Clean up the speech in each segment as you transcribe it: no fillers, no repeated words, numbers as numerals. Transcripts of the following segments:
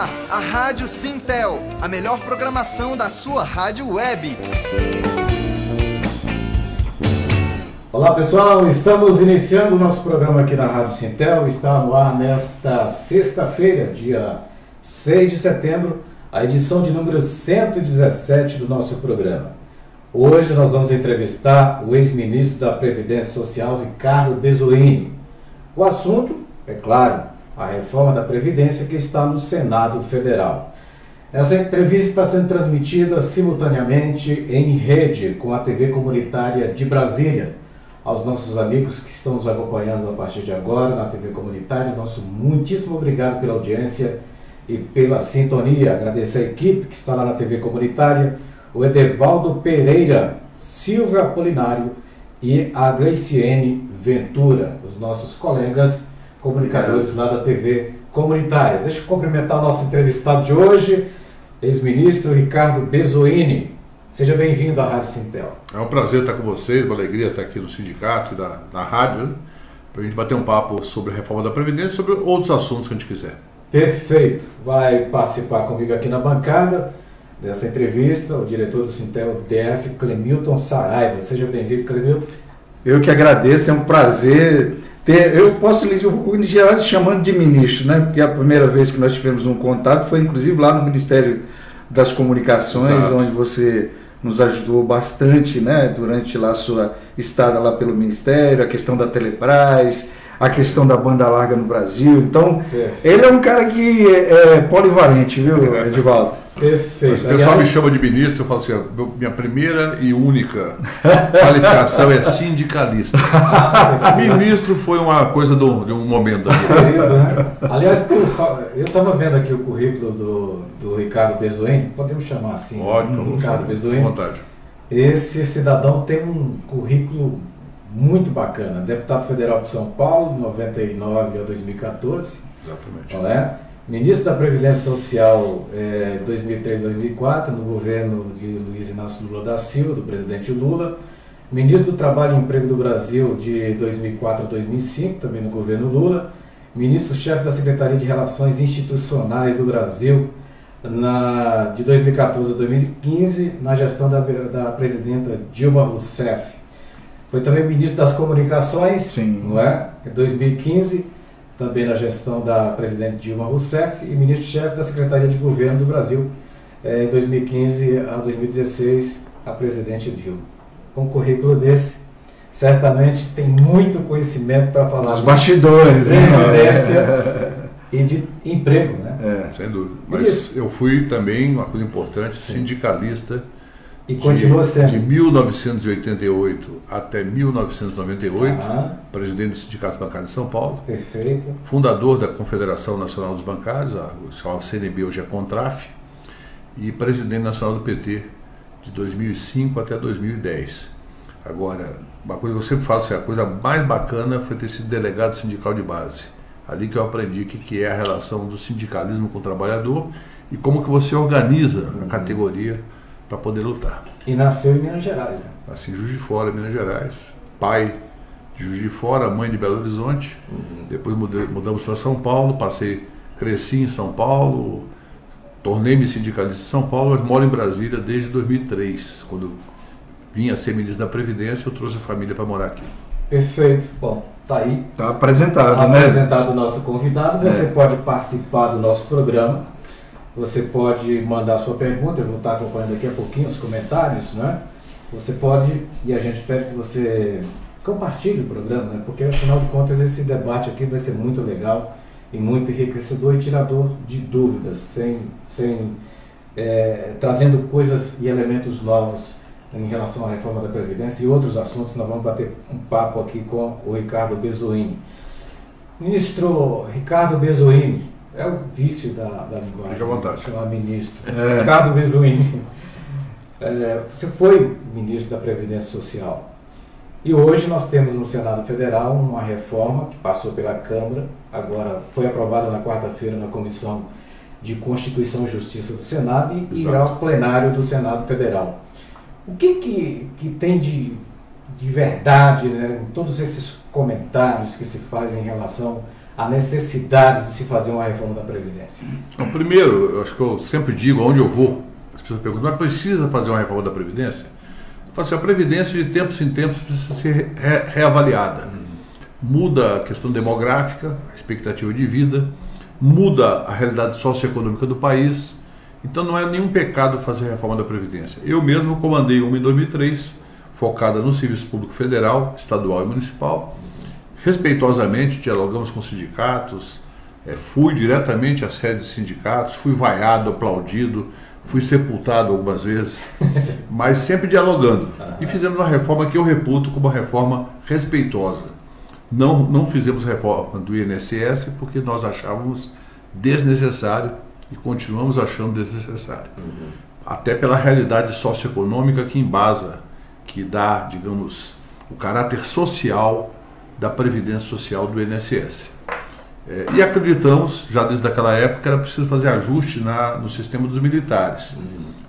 ar, a Rádio Sintel, a melhor programação da sua rádio web. Olá pessoal, estamos iniciando o nosso programa aqui na Rádio Sintel. Está no ar nesta sexta-feira, dia 6 de setembro, a edição de número 117 do nosso programa. Hoje nós vamos entrevistar o ex-ministro da Previdência Social, Ricardo Bezoini. O assunto, é claro, a reforma da Previdência que está no Senado Federal. Essa entrevista está sendo transmitida simultaneamente em rede com a TV Comunitária de Brasília. Aos nossos amigos que estão nos acompanhando a partir de agora na TV Comunitária, nosso muitíssimo obrigado pela audiência e pela sintonia. Agradecer a equipe que está lá na TV Comunitária, o Edevaldo Pereira, Silvio Apolinário e a Gleiciene Ventura, os nossos colegas comunicadores lá da TV Comunitária. Deixa eu cumprimentar o nosso entrevistado de hoje, ex-ministro Ricardo Bezoini. Seja bem-vindo à Rádio Sintel. É um prazer estar com vocês, uma alegria estar aqui no sindicato e na rádio, né? Para a gente bater um papo sobre a reforma da Previdência e sobre outros assuntos que a gente quiser. Perfeito. Vai participar comigo aqui na bancada dessa entrevista o diretor do Sintel DF, Clemilton Saraiva. Seja bem-vindo, Clemilton. Eu que agradeço, é um prazer ter. Eu posso lhe geral chamando de ministro, né? Porque a primeira vez que nós tivemos um contato foi inclusive lá no Ministério das Comunicações, exato, onde você nos ajudou bastante, né? Durante lá a sua estada lá pelo Ministério, a questão da Telebrás, a questão da banda larga no Brasil. Então, ele é um cara que é polivalente, viu, Edivaldo? Perfeito. O pessoal me chama de ministro, eu falo assim, minha primeira e única qualificação é sindicalista. Ministro foi uma coisa de um momento da vida. Né? Aliás, eu estava vendo aqui o currículo do Ricardo Bezoini, podemos chamar assim, ótimo, Ricardo Bezoini. Com vontade. Esse cidadão tem um currículo muito bacana. Deputado federal de São Paulo, de 99 a 2014. Exatamente. Não é? Ministro da Previdência Social 2003-2004, no governo de Luiz Inácio Lula da Silva, do presidente Lula. Ministro do Trabalho e Emprego do Brasil de 2004 a 2005, também no governo Lula. Ministro-chefe da Secretaria de Relações Institucionais do Brasil de 2014 a 2015, na gestão da presidenta Dilma Rousseff. Foi também ministro das Comunicações, sim, não é? Em 2015, também na gestão da presidente Dilma Rousseff, e ministro-chefe da Secretaria de Governo do Brasil, em 2015 a 2016, a presidente Dilma. Com um currículo desse, certamente tem muito conhecimento para falar dos bastidores, de previdência e de emprego, né? Sem dúvida. Mas eu fui também, uma coisa importante, sindicalista. E continua sendo. De 1988 até 1998, presidente do Sindicato Bancário de São Paulo. Perfeito. Fundador da Confederação Nacional dos Bancários, a CNB, hoje é Contraf, e presidente nacional do PT de 2005 até 2010. Agora, uma coisa que eu sempre falo, a coisa mais bacana foi ter sido delegado sindical de base. Ali que eu aprendi o que é a relação do sindicalismo com o trabalhador e como que você organiza a categoria para poder lutar. E nasceu em Minas Gerais, né? Nasci em Juiz de Fora, Minas Gerais. Pai de Juiz de Fora, mãe de Belo Horizonte. Depois mudamos para São Paulo, cresci em São Paulo, tornei-me sindicalista em São Paulo, mas moro em Brasília desde 2003. Quando vim a ser ministro da Previdência, eu trouxe a família para morar aqui. Perfeito. Bom, tá aí. Está apresentado, né? Apresentado o nosso convidado. Você pode participar do nosso programa. Você pode mandar sua pergunta, eu vou estar acompanhando daqui a pouquinho os comentários, né? Você pode, e a gente pede que você compartilhe o programa, né? Porque afinal de contas esse debate aqui vai ser muito legal e muito enriquecedor e tirador de dúvidas, trazendo coisas e elementos novos em relação à reforma da Previdência e outros assuntos. Nós vamos bater um papo aqui com o Ricardo Bezoini. Ministro Ricardo Bezoini, é o vício da linguagem. Fique à vontade. Chamar ministro. Ricardo Bezoini. Você foi ministro da Previdência Social. E hoje nós temos no Senado Federal uma reforma que passou pela Câmara, agora foi aprovada na quarta-feira na Comissão de Constituição e Justiça do Senado e irá ao plenário do Senado Federal. O que tem de verdade, né, em todos esses comentários que se fazem em relação a necessidade de se fazer uma reforma da Previdência? Então, primeiro, eu acho que eu sempre digo, onde eu vou, as pessoas perguntam, mas precisa fazer uma reforma da Previdência? Eu falo assim, a Previdência de tempos em tempos precisa ser reavaliada. Muda a questão demográfica, a expectativa de vida, muda a realidade socioeconômica do país. Então não é nenhum pecado fazer a reforma da Previdência. Eu mesmo comandei uma em 2003, focada no serviço público federal, estadual e municipal. Respeitosamente, dialogamos com sindicatos, fui diretamente à sede de sindicatos, fui vaiado, aplaudido, fui sepultado algumas vezes, mas sempre dialogando. E fizemos uma reforma que eu reputo como uma reforma respeitosa. Não fizemos reforma do INSS porque nós achávamos desnecessário e continuamos achando desnecessário. Até pela realidade socioeconômica que embasa, que dá, digamos, o caráter social da Previdência Social do INSS. E acreditamos, já desde aquela época, que era preciso fazer ajuste no sistema dos militares.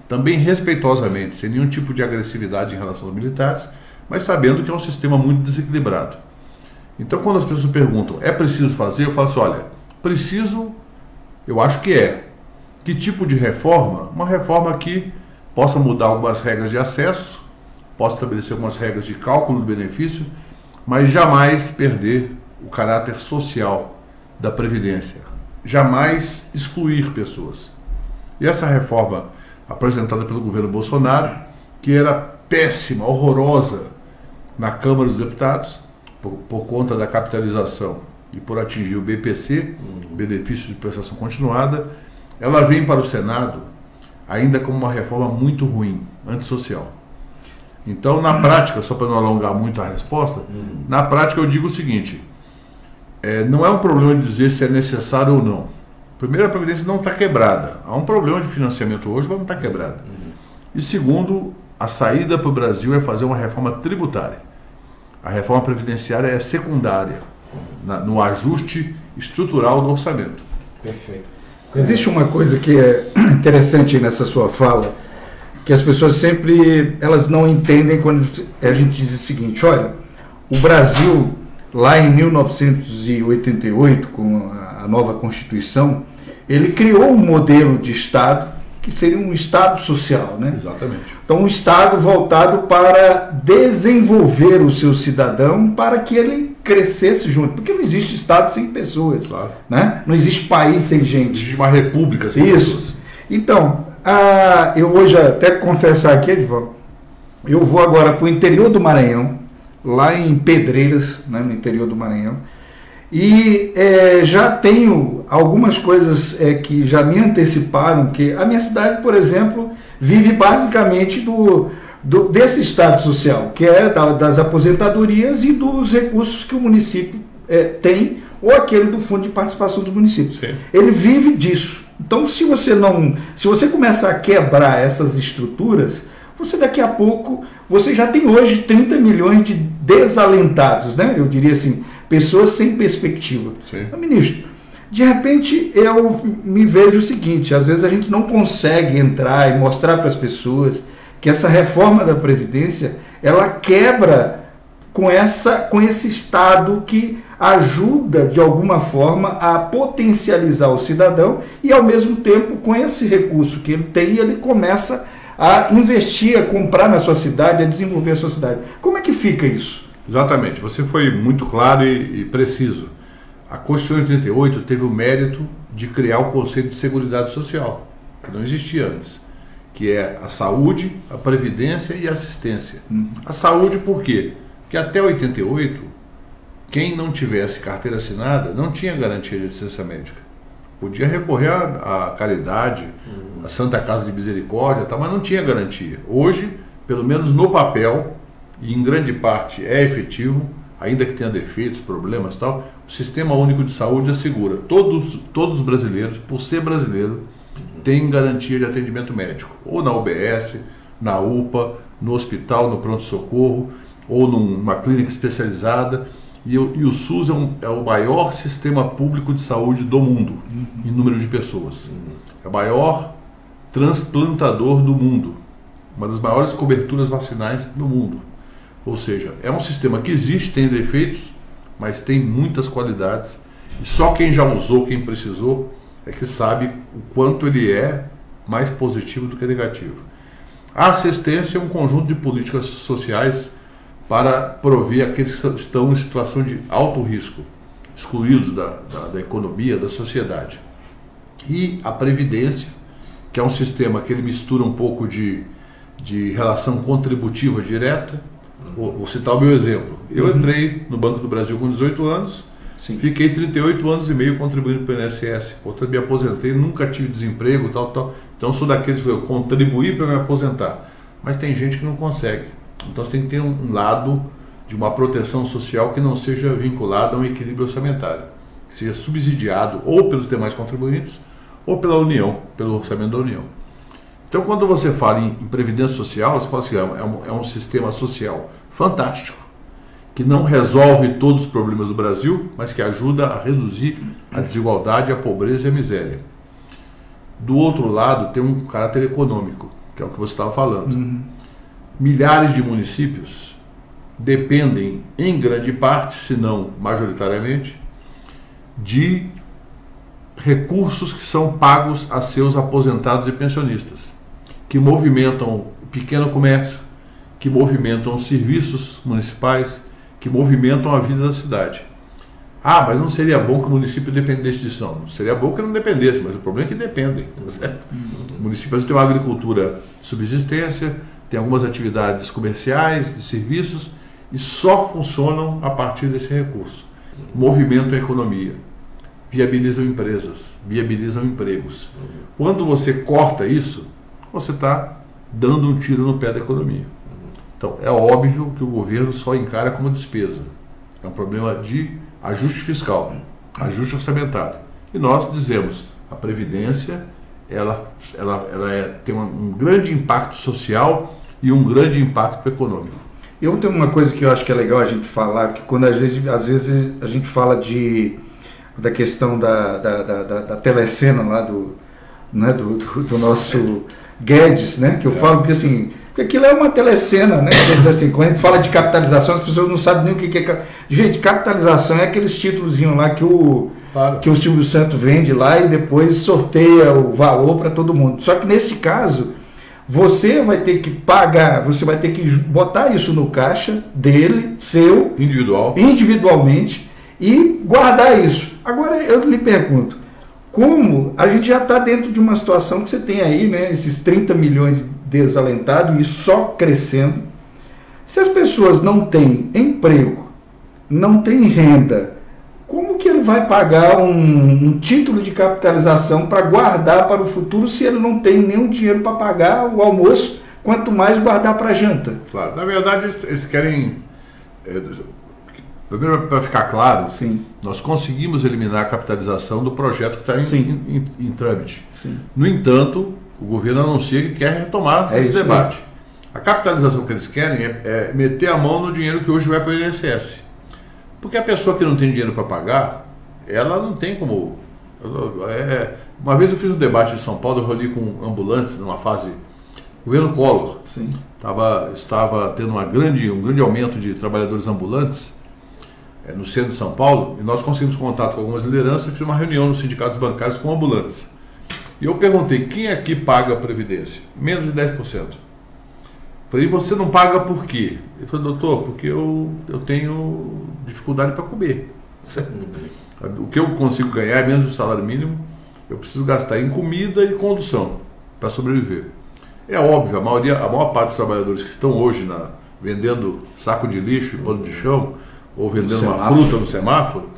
Também respeitosamente, sem nenhum tipo de agressividade em relação aos militares, mas sabendo que é um sistema muito desequilibrado. Então, quando as pessoas perguntam, é preciso fazer? Eu falo assim, olha, preciso, eu acho que é. Que tipo de reforma? Uma reforma que possa mudar algumas regras de acesso, possa estabelecer algumas regras de cálculo do benefício, mas jamais perder o caráter social da Previdência. Jamais excluir pessoas. E essa reforma apresentada pelo governo Bolsonaro, que era péssima, horrorosa na Câmara dos Deputados, por conta da capitalização e por atingir o BPC, benefício de prestação continuada, ela vem para o Senado ainda como uma reforma muito ruim, antissocial. Então, na prática, só para não alongar muito a resposta, na prática eu digo o seguinte, não é um problema de dizer se é necessário ou não. Primeiro, a Previdência não está quebrada. Há um problema de financiamento hoje, mas não está quebrada. E segundo, a saída para o Brasil é fazer uma reforma tributária. A reforma previdenciária é secundária no ajuste estrutural do orçamento. Perfeito. Existe uma coisa que é interessante nessa sua fala, que as pessoas sempre elas não entendem quando a gente diz o seguinte, olha, o Brasil, lá em 1988, com a nova Constituição, ele criou um modelo de Estado que seria um Estado social, né? Exatamente. Então, um Estado voltado para desenvolver o seu cidadão para que ele crescesse junto, porque não existe Estado sem pessoas, claro, né? Não existe país sem gente. Existe uma república sem pessoas. Então, eu hoje até confessar aqui, Edivaldo, eu vou agora para o interior do Maranhão, lá em Pedreiras, né, no interior do Maranhão, e já tenho algumas coisas que já me anteciparam, que a minha cidade, por exemplo, vive basicamente desse Estado social, que é das aposentadorias e dos recursos que o município tem, ou aquele do Fundo de Participação dos Municípios. Sim. Ele vive disso. Então, se você começar a quebrar essas estruturas, você daqui a pouco, você já tem hoje 30 milhões de desalentados, né? Eu diria assim, pessoas sem perspectiva. Mas, ministro, de repente eu me vejo o seguinte, às vezes a gente não consegue entrar e mostrar para as pessoas que essa reforma da Previdência, ela quebra com esse Estado que ajuda de alguma forma a potencializar o cidadão e ao mesmo tempo com esse recurso que ele tem, ele começa a investir, a comprar na sua cidade, a desenvolver a sua cidade. Como é que fica isso? Exatamente, você foi muito claro e preciso. A Constituição de 88 teve o mérito de criar o conceito de Seguridade Social, que não existia antes, que é a saúde, a previdência e a assistência. A saúde por quê? Porque até 88, quem não tivesse carteira assinada não tinha garantia de assistência médica. Podia recorrer à caridade, à Santa Casa de Misericórdia, mas não tinha garantia. Hoje, pelo menos no papel, e em grande parte é efetivo, ainda que tenha defeitos, problemas e tal, o Sistema Único de Saúde assegura. Todos os brasileiros, por ser brasileiro, têm garantia de atendimento médico. Ou na UBS, na UPA, no hospital, no pronto-socorro, ou numa clínica especializada. E o SUS é o maior sistema público de saúde do mundo, em número de pessoas. É o maior transplantador do mundo. Uma das maiores coberturas vacinais do mundo. Ou seja, é um sistema que existe, tem defeitos, mas tem muitas qualidades E só quem já usou, quem precisou, é que sabe o quanto ele é mais positivo do que negativo. A assistência é um conjunto de políticas sociais para prover aqueles que estão em situação de alto risco, excluídos da economia, da sociedade. E a Previdência, que é um sistema que ele mistura um pouco de relação contributiva direta. Vou citar o meu exemplo. Eu entrei no Banco do Brasil com 18 anos, fiquei 38 anos e meio contribuindo para o INSS. Portanto, me aposentei, nunca tive desemprego, tal. Então, sou daqueles que eu contribuí para me aposentar. Mas tem gente que não consegue. Então, você tem que ter um lado de uma proteção social que não seja vinculada a um equilíbrio orçamentário, que seja subsidiado ou pelos demais contribuintes ou pela União, pelo orçamento da União. Então, quando você fala em previdência social, você fala assim, é um sistema social fantástico, que não resolve todos os problemas do Brasil, mas que ajuda a reduzir a desigualdade, a pobreza e a miséria. Do outro lado, tem um caráter econômico, que é o que você estava falando. Milhares de municípios dependem, em grande parte, se não majoritariamente, de recursos que são pagos a seus aposentados e pensionistas, que movimentam o pequeno comércio, que movimentam os serviços municipais, que movimentam a vida da cidade. Ah, mas não seria bom que o município dependesse disso? Não seria bom que não dependesse, mas o problema é que dependem. Certo? O município tem uma agricultura de subsistência, tem algumas atividades comerciais, de serviços, e só funcionam a partir desse recurso. Movimentam a economia, viabilizam empresas, viabilizam empregos. Quando você corta isso, você está dando um tiro no pé da economia. Então, é óbvio que o governo só encara como despesa. É um problema de ajuste fiscal, ajuste orçamentário. E nós dizemos, a Previdência ela tem um grande impacto social e um grande impacto econômico. Eu tenho uma coisa que eu acho que é legal a gente falar, que quando às vezes a gente fala da questão da telecena lá do nosso Guedes, né? Que eu falo que assim, que aquilo é uma telecena, né? Assim, quando a gente fala de capitalização, as pessoas não sabem nem o que é. Gente, capitalização é aqueles títulozinhos lá que o Silvio Santos vende lá e depois sorteia o valor para todo mundo. Só que nesse caso, você vai ter que pagar, você vai ter que botar isso no caixa dele, seu, individualmente, e guardar isso. Agora eu lhe pergunto, como a gente já está dentro de uma situação que você tem aí, né, esses 30 milhões de desalentados e só crescendo. Se as pessoas não têm emprego, não têm renda, como que ele vai pagar um título de capitalização para guardar para o futuro se ele não tem nenhum dinheiro para pagar o almoço, quanto mais guardar para a janta? Claro, na verdade eles querem... Primeiro, para ficar claro, sim, nós conseguimos eliminar a capitalização do projeto que está em trâmite. Sim. No entanto, o governo anuncia que quer retomar esse debate. A capitalização que eles querem é meter a mão no dinheiro que hoje vai para o INSS. Porque a pessoa que não tem dinheiro para pagar, ela não tem como... Uma vez eu fiz um debate em São Paulo, eu reuni com ambulantes numa fase... Governo Collor. Sim. Estava tendo um grande aumento de trabalhadores ambulantes no centro de São Paulo, e nós conseguimos contato com algumas lideranças e fizemos uma reunião nos sindicatos bancários com ambulantes. E eu perguntei, quem aqui paga a Previdência? Menos de 10%. Falei, e você não paga por quê? Ele falou, doutor, porque eu tenho dificuldade para comer. O que eu consigo ganhar é menos do salário mínimo, eu preciso gastar em comida e condução para sobreviver. É óbvio, a maior parte dos trabalhadores que estão hoje vendendo saco de lixo e pano de chão, ou vendendo uma fruta no semáforo,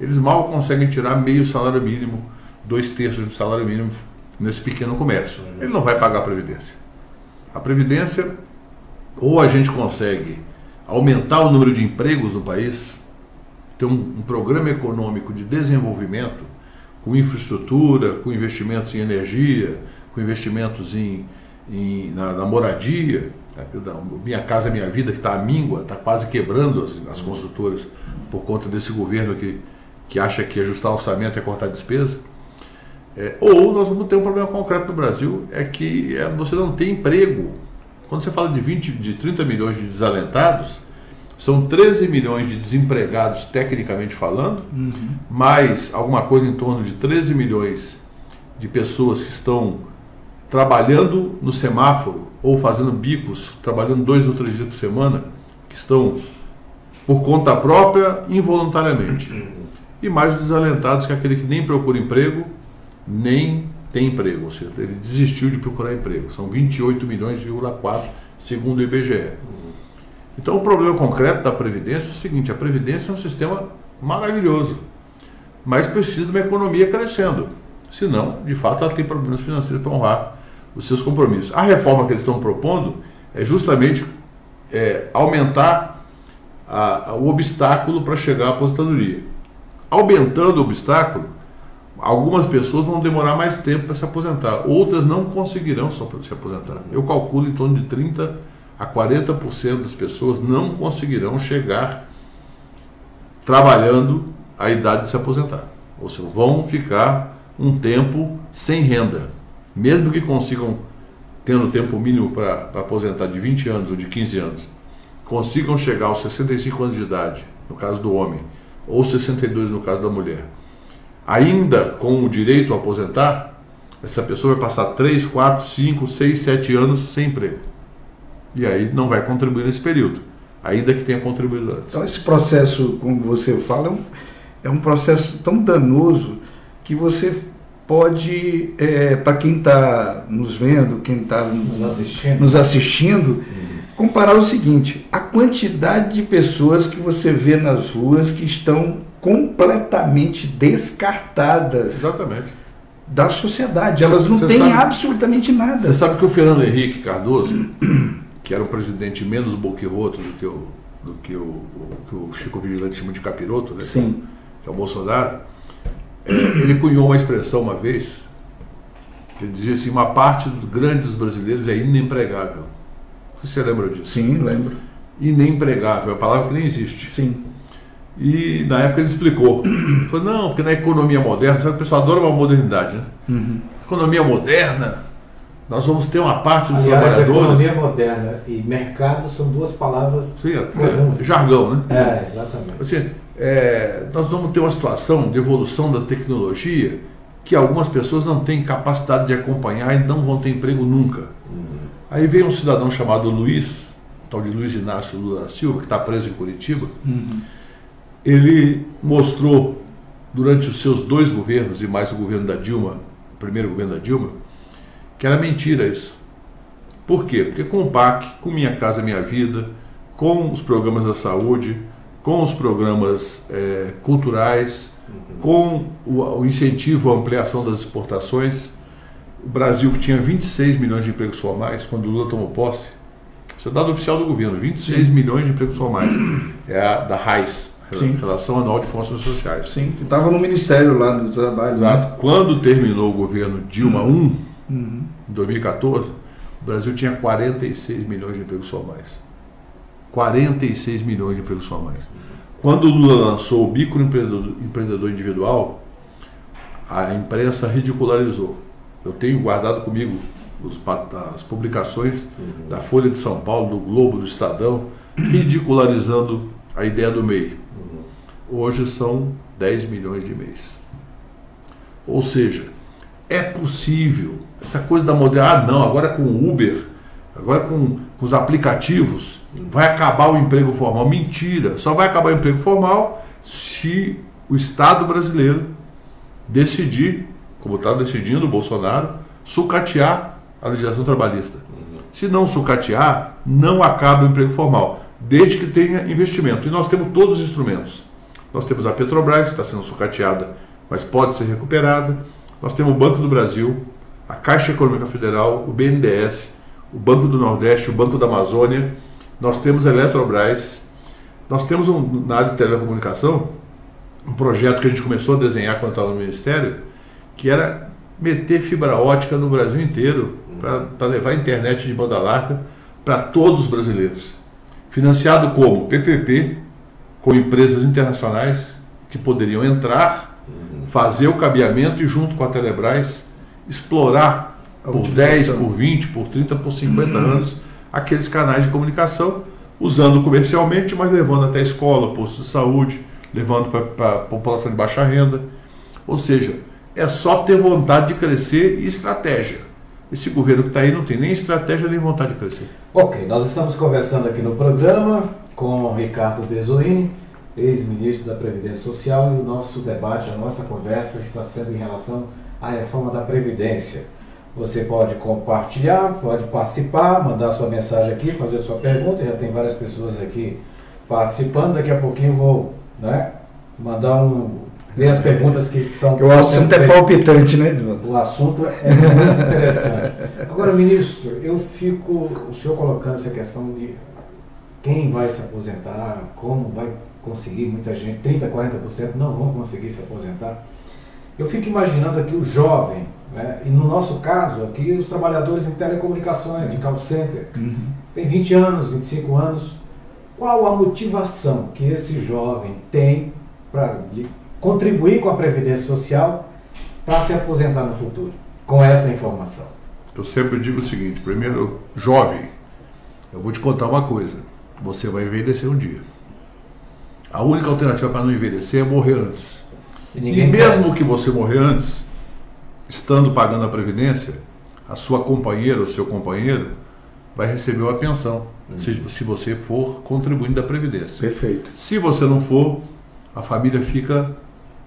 eles mal conseguem tirar meio salário mínimo, 2/3 do salário mínimo nesse pequeno comércio. Ele não vai pagar a Previdência. A Previdência, ou a gente consegue aumentar o número de empregos no país, ter um programa econômico de desenvolvimento, com infraestrutura, com investimentos em energia, com investimentos na moradia. Minha Casa Minha Vida, que está à míngua, está quase quebrando as construtoras por conta desse governo que acha que ajustar o orçamento é cortar despesa. Ou nós vamos ter um problema concreto no Brasil, é que você não tem emprego. Quando você fala de 30 milhões de desalentados, São 13 milhões de desempregados, tecnicamente falando, mais alguma coisa em torno de 13 milhões de pessoas que estão trabalhando no semáforo ou fazendo bicos, trabalhando 2 ou 3 dias por semana, que estão por conta própria, involuntariamente. E mais os desalentados, que é aquele que nem procura emprego, nem tem emprego, ou seja, ele desistiu de procurar emprego. São 28 milhões,4, segundo o IBGE. Então, o problema concreto da Previdência é o seguinte: a Previdência é um sistema maravilhoso, mas precisa de uma economia crescendo. Senão, de fato, ela tem problemas financeiros para honrar os seus compromissos. A reforma que eles estão propondo é justamente aumentar o obstáculo para chegar à aposentadoria. Aumentando o obstáculo, algumas pessoas vão demorar mais tempo para se aposentar, outras não conseguirão se aposentar. Eu calculo em torno de 30% a 40% das pessoas não conseguirão chegar trabalhando à idade de se aposentar. Ou seja, vão ficar um tempo sem renda. Mesmo que consigam, tendo tempo mínimo para aposentar de 20 anos ou de 15 anos, consigam chegar aos 65 anos de idade, no caso do homem, ou 62 no caso da mulher, ainda com o direito a aposentar, essa pessoa vai passar 3, 4, 5, 6, 7 anos sem emprego. E aí não vai contribuir nesse período, ainda que tenha contribuído antes. Então esse processo, como você fala, é um processo tão danoso que você pode, para quem está nos vendo, quem está nos assistindo, comparar o seguinte: a quantidade de pessoas que você vê nas ruas que estão completamente descartadas. Exatamente. Da sociedade, elas não têm absolutamente nada. Você sabe que o Fernando Henrique Cardoso, que era um presidente menos boquirroto do que o Chico Vigilante chama de capiroto, né? Sim. Que é o Bolsonaro, ele cunhou uma expressão uma vez, que ele dizia assim: uma parte grande dos brasileiros é inempregável. Você lembra disso? Sim, lembro. Inempregável, é uma palavra que nem existe. Sim. E na época ele explicou. Ele falou: não, porque na economia moderna, sabe, o pessoal adora uma modernidade, né? Economia moderna, nós vamos ter uma parte dos trabalhadores. Economia moderna e mercado são duas palavras comuns. Jargão, né? Exatamente. Assim, nós vamos ter uma situação de evolução da tecnologia que algumas pessoas não têm capacidade de acompanhar e não vão ter emprego nunca. Aí veio um cidadão chamado Luiz, tal de Luiz Inácio Lula da Silva, que está preso em Curitiba. Ele mostrou, durante os seus 2 governos e mais o governo da Dilma, o primeiro governo da Dilma, que era mentira isso. Por quê? Porque com o PAC, com Minha Casa Minha Vida, com os programas da saúde, com os programas culturais, com o incentivo à ampliação das exportações, o Brasil, que tinha 26 milhões de empregos formais, quando o Lula tomou posse, isso é dado oficial do governo, 26 milhões de empregos formais, é a da RAIS, Relação Anual de Informações Sociais. Sim, que estava no Ministério lá do Trabalho. Exato. Né? Quando terminou o governo Dilma I, em 2014, o Brasil tinha 46 milhões de empregos formais. 46 milhões de empregos formais. Quando o Lula lançou o microempreendedor individual, a imprensa ridicularizou. Eu tenho guardado comigo as publicações da Folha de São Paulo, do Globo, do Estadão, ridicularizando a ideia do MEI. Hoje são 10 milhões de MEIs. Ou seja, é possível, essa coisa da modernidade, não, agora com o Uber, agora com os aplicativos, vai acabar o emprego formal. Mentira, só vai acabar o emprego formal se o Estado brasileiro decidir, como está decidindo o Bolsonaro, sucatear a legislação trabalhista. Se não sucatear, não acaba o emprego formal, desde que tenha investimento. E nós temos todos os instrumentos. Nós temos a Petrobras, que está sendo sucateada, mas pode ser recuperada. Nós temos o Banco do Brasil, a Caixa Econômica Federal, o BNDES, o Banco do Nordeste, o Banco da Amazônia. Nós temos a Eletrobras. Nós temos, na área de telecomunicação, um projeto que a gente começou a desenhar quando estava no Ministério, que era meter fibra ótica no Brasil inteiro, para levar a internet de banda larga para todos os brasileiros. Financiado como PPP, com empresas internacionais que poderiam entrar, fazer o cabeamento e, junto com a Telebrás, explorar por 10, por 20, por 30, por 50 anos aqueles canais de comunicação, usando comercialmente, mas levando até a escola, posto de saúde, levando para a população de baixa renda. Ou seja, é só ter vontade de crescer e estratégia. Esse governo que está aí não tem nem estratégia nem vontade de crescer. Ok, nós estamos conversando aqui no programa com o Ricardo Bezoini, ex-ministro da Previdência Social, e o nosso debate, a nossa conversa está sendo em relação à reforma da Previdência. Você pode compartilhar, pode participar, mandar sua mensagem aqui, fazer sua pergunta. Já tem várias pessoas aqui participando. Daqui a pouquinho eu vou, né, ver as perguntas que são... O assunto é palpitante, né, Edvaldo? O assunto é muito interessante. Agora, ministro, o senhor colocando essa questão de quem vai se aposentar, como vai conseguir, muita gente, 30%, 40% não vão conseguir se aposentar. Eu fico imaginando aqui o jovem, né? E no nosso caso aqui os trabalhadores em telecomunicações, de call center, tem 20 anos, 25 anos. Qual a motivação que esse jovem tem para contribuir com a Previdência Social para se aposentar no futuro, com essa informação? Eu sempre digo o seguinte: primeiro, jovem, eu vou te contar uma coisa, você vai envelhecer um dia. A única alternativa para não envelhecer é morrer antes. E mesmo que você morrer antes, estando pagando a Previdência, a sua companheira ou seu companheiro vai receber uma pensão, se você for contribuindo da Previdência. Perfeito. Se você não for, a família fica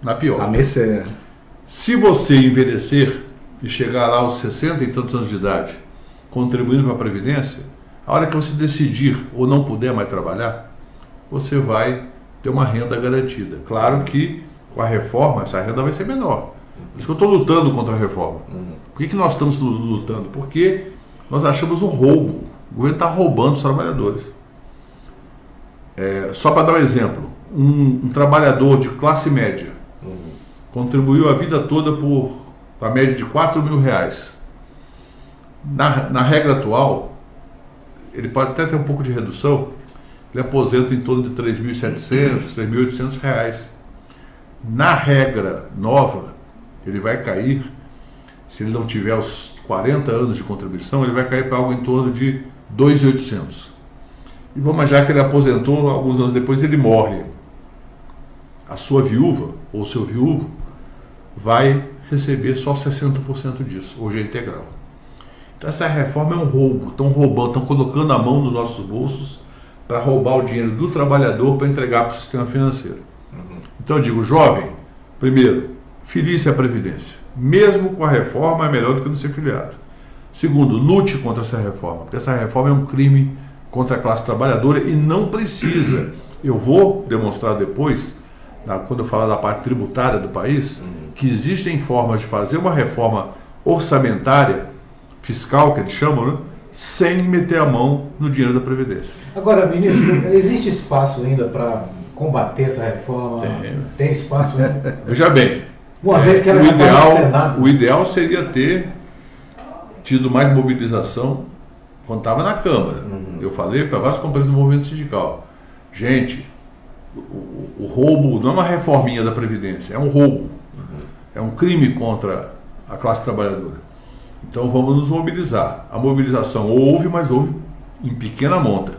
na pior. A mercê. Se você envelhecer e chegar lá aos 60 e tantos anos de idade, contribuindo para a Previdência, a hora que você decidir ou não puder mais trabalhar, você vai ter uma renda garantida. Claro que com a reforma essa renda vai ser menor. Por isso que eu estou lutando contra a reforma. Por que nós estamos lutando? Porque nós achamos um roubo. O governo está roubando os trabalhadores. Só para dar um exemplo, um trabalhador de classe média contribuiu a vida toda por a média de R$4.000. Na regra atual, ele pode até ter um pouco de redução, ele aposenta em torno de R$3.700, R$3.800. Na regra nova, ele vai cair, se ele não tiver os 40 anos de contribuição, ele vai cair para algo em torno de R$2.800. E vamos imaginar que ele aposentou, alguns anos depois ele morre. A sua viúva, ou seu viúvo, vai receber só 60% disso, hoje é integral. Então essa reforma é um roubo, estão roubando, estão colocando a mão nos nossos bolsos para roubar o dinheiro do trabalhador para entregar para o sistema financeiro. Então eu digo, jovem, primeiro, filie-se à Previdência. Mesmo com a reforma é melhor do que não ser filiado. Segundo, lute contra essa reforma, porque essa reforma é um crime contra a classe trabalhadora e não precisa. Eu vou demonstrar depois, quando eu falar da parte tributária do país, que existem formas de fazer uma reforma orçamentária, fiscal, que eles chamam, né, sem meter a mão no dinheiro da Previdência. Agora, ministro, existe espaço ainda para combater essa reforma? Tem espaço ainda? Veja bem, uma vez que ela o ideal seria ter tido mais mobilização quando estava na Câmara. Eu falei para vários companheiros do movimento sindical: gente, o roubo não é uma reforminha da Previdência, é um roubo, é um crime contra a classe trabalhadora. Então vamos nos mobilizar. A mobilização houve, mas houve em pequena monta.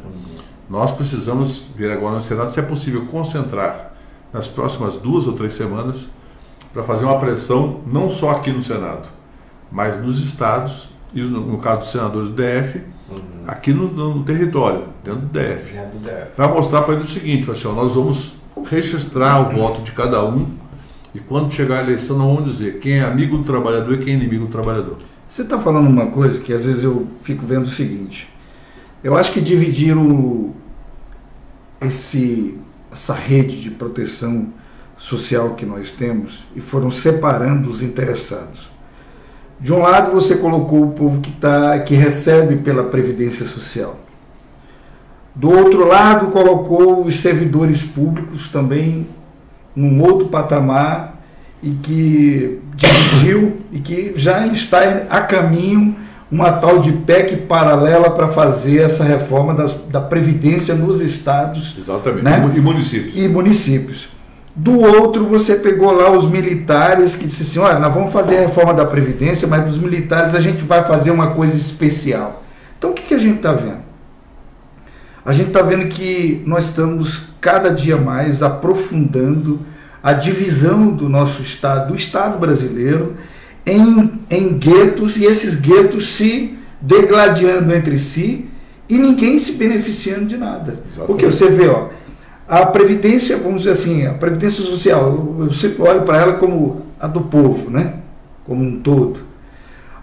Nós precisamos ver agora no Senado se é possível concentrar nas próximas 2 ou 3 semanas para fazer uma pressão não só aqui no Senado, mas nos estados e no caso dos senadores do DF, aqui no território, dentro do DF. Para mostrar para eles o seguinte: assim, nós vamos registrar o voto de cada um e quando chegar a eleição nós vamos dizer quem é amigo do trabalhador e quem é inimigo do trabalhador. Você está falando uma coisa que às vezes eu fico vendo o seguinte: eu acho que dividiram essa rede de proteção social que nós temos e foram separando os interessados. De um lado você colocou o povo que recebe pela Previdência Social. Do outro lado colocou os servidores públicos também num outro patamar e que dividiu e que já está a caminho uma tal de PEC paralela para fazer essa reforma da Previdência nos estados. Exatamente, né? E municípios. E municípios. Do outro, você pegou lá os militares que disse assim: olha, nós vamos fazer a reforma da Previdência, mas dos militares a gente vai fazer uma coisa especial. Então o que a gente está vendo? a gente está vendo que nós estamos cada dia mais aprofundando a divisão do nosso Estado, do Estado brasileiro, em guetos, e esses guetos se degladiando entre si e ninguém se beneficiando de nada. Exatamente. Porque você vê, ó, a Previdência, vamos dizer assim, a Previdência Social, eu sempre olho para ela como a do povo, né? Como um todo.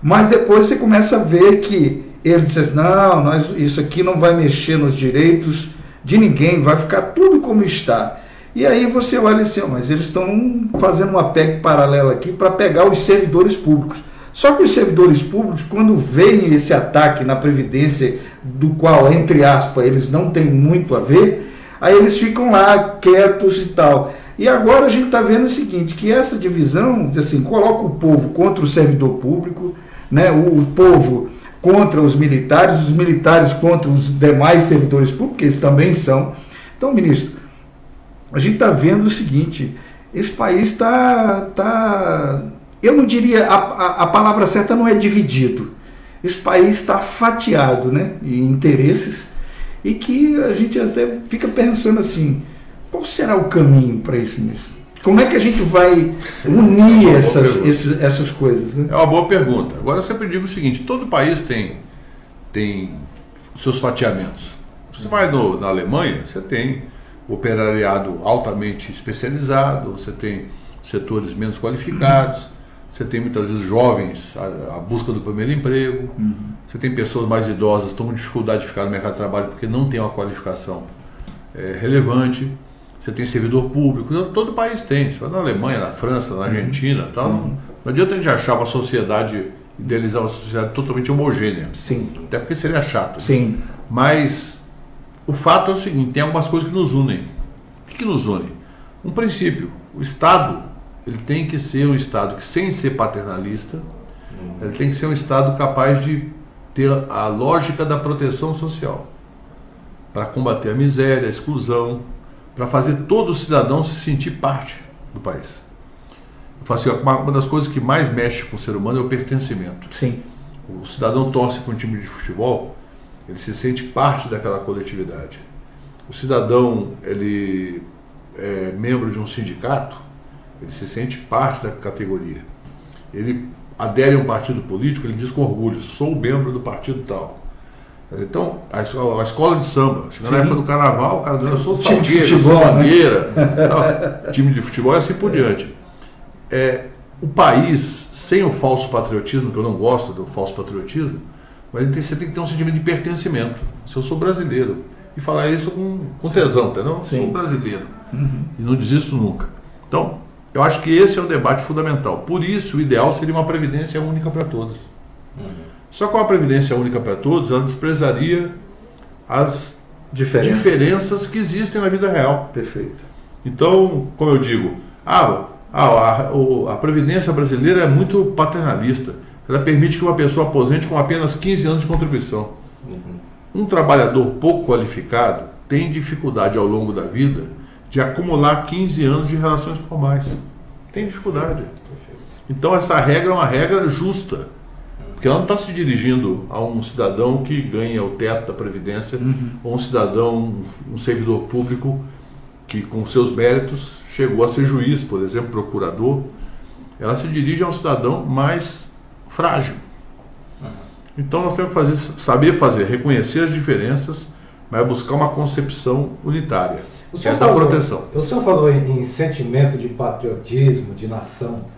Mas depois você começa a ver que ele diz assim, não, isso aqui não vai mexer nos direitos de ninguém, vai ficar tudo como está. E aí você olha assim, mas eles estão fazendo uma PEC paralela aqui para pegar os servidores públicos. Só que os servidores públicos, quando veem esse ataque na Previdência, do qual, entre aspas, eles não têm muito a ver, aí eles ficam lá quietos e tal. E agora a gente está vendo o seguinte, que essa divisão, assim, coloca o povo contra o servidor público, né, o povo contra os militares contra os demais servidores públicos, que eles também são. Então, ministro, a gente está vendo o seguinte, esse país está, eu não diria, a palavra certa não é dividido, esse país está fatiado, né, em interesses, e que a gente até fica pensando assim, qual será o caminho para isso, ministro? Como é que a gente vai unir essas coisas? Né? É uma boa pergunta. Agora eu sempre digo o seguinte, todo país tem seus fatiamentos. Você vai na Alemanha, você tem operariado altamente especializado, você tem setores menos qualificados, você tem muitas vezes jovens à busca do primeiro emprego, você tem pessoas mais idosas que estão com dificuldade de ficar no mercado de trabalho porque não tem uma qualificação relevante, você tem servidor público, todo país tem, você vai na Alemanha, na França, na Argentina, tal, não adianta a gente achar uma sociedade, idealizar uma sociedade totalmente homogênea. Sim. Até porque seria chato. Sim. Mas o fato é o seguinte, tem algumas coisas que nos unem. O que nos une? Um princípio, o Estado, ele tem que ser um Estado que, sem ser paternalista, ele tem que ser um Estado capaz de ter a lógica da proteção social, para combater a miséria, a exclusão, para fazer todo cidadão se sentir parte do país. Eu falo assim, uma das coisas que mais mexe com o ser humano é o pertencimento. Sim. O cidadão torce para um time de futebol, ele se sente parte daquela coletividade. O cidadão, ele é membro de um sindicato, ele se sente parte da categoria. Ele adere a um partido político, ele diz com orgulho, sou membro do partido tal. Então, a escola de samba, chegando na época do carnaval, o cara diz, eu sou salgueiro, sou mangueira, time de futebol e assim por diante. O país, sem o falso patriotismo, que eu não gosto do falso patriotismo, mas você tem que ter um sentimento de pertencimento. Se eu sou brasileiro, e falar isso com tesão, entendeu? Sim. Sou brasileiro e não desisto nunca. Então, eu acho que esse é um debate fundamental. Por isso, o ideal seria uma previdência única para todos. Só que uma previdência única para todos, ela desprezaria as diferenças que existem na vida real. Perfeito. Então, como eu digo, a previdência brasileira é muito paternalista. Ela permite que uma pessoa aposente com apenas 15 anos de contribuição. Um trabalhador pouco qualificado tem dificuldade ao longo da vida de acumular 15 anos de relações formais. Tem dificuldade. Então essa regra é uma regra justa, porque ela não está se dirigindo a um cidadão que ganha o teto da Previdência, ou um cidadão, um servidor público que com seus méritos chegou a ser juiz, por exemplo, procurador. Ela se dirige a um cidadão mais frágil. Então nós temos que saber reconhecer as diferenças, mas buscar uma concepção unitária, que é da proteção. O senhor falou em sentimento de patriotismo, de nação.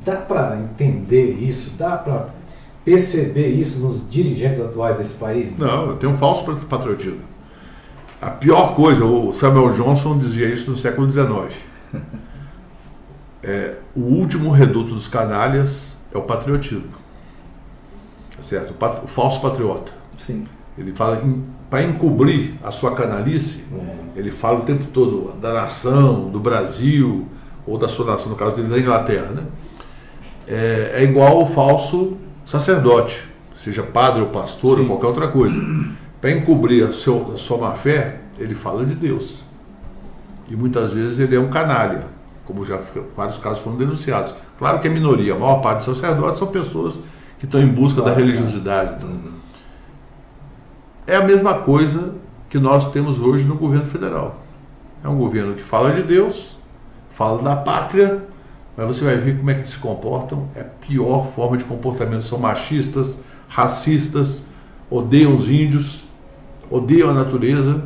Dá para entender isso? Dá para perceber isso nos dirigentes atuais desse país? Não, tem um falso patriotismo. A pior coisa, o Samuel Johnson dizia isso no século XIX. O último reduto dos canalhas é o patriotismo. Certo? O falso patriota. Sim. Ele fala, para encobrir a sua canalice, ele fala o tempo todo da nação, do Brasil, ou da sua nação, no caso dele, da Inglaterra, né? É igual ao falso sacerdote, seja padre ou pastor, sim, ou qualquer outra coisa. Para encobrir a sua má-fé, ele fala de Deus. E muitas vezes ele é um canalha, como já vários casos foram denunciados. Claro que é minoria, a maior parte dos sacerdotes são pessoas que estão em busca da religiosidade. Então. é a mesma coisa que nós temos hoje no governo federal. É um governo que fala de Deus, fala da pátria, mas você vai ver como é que eles se comportam. É a pior forma de comportamento. São machistas, racistas, odeiam os índios, odeiam a natureza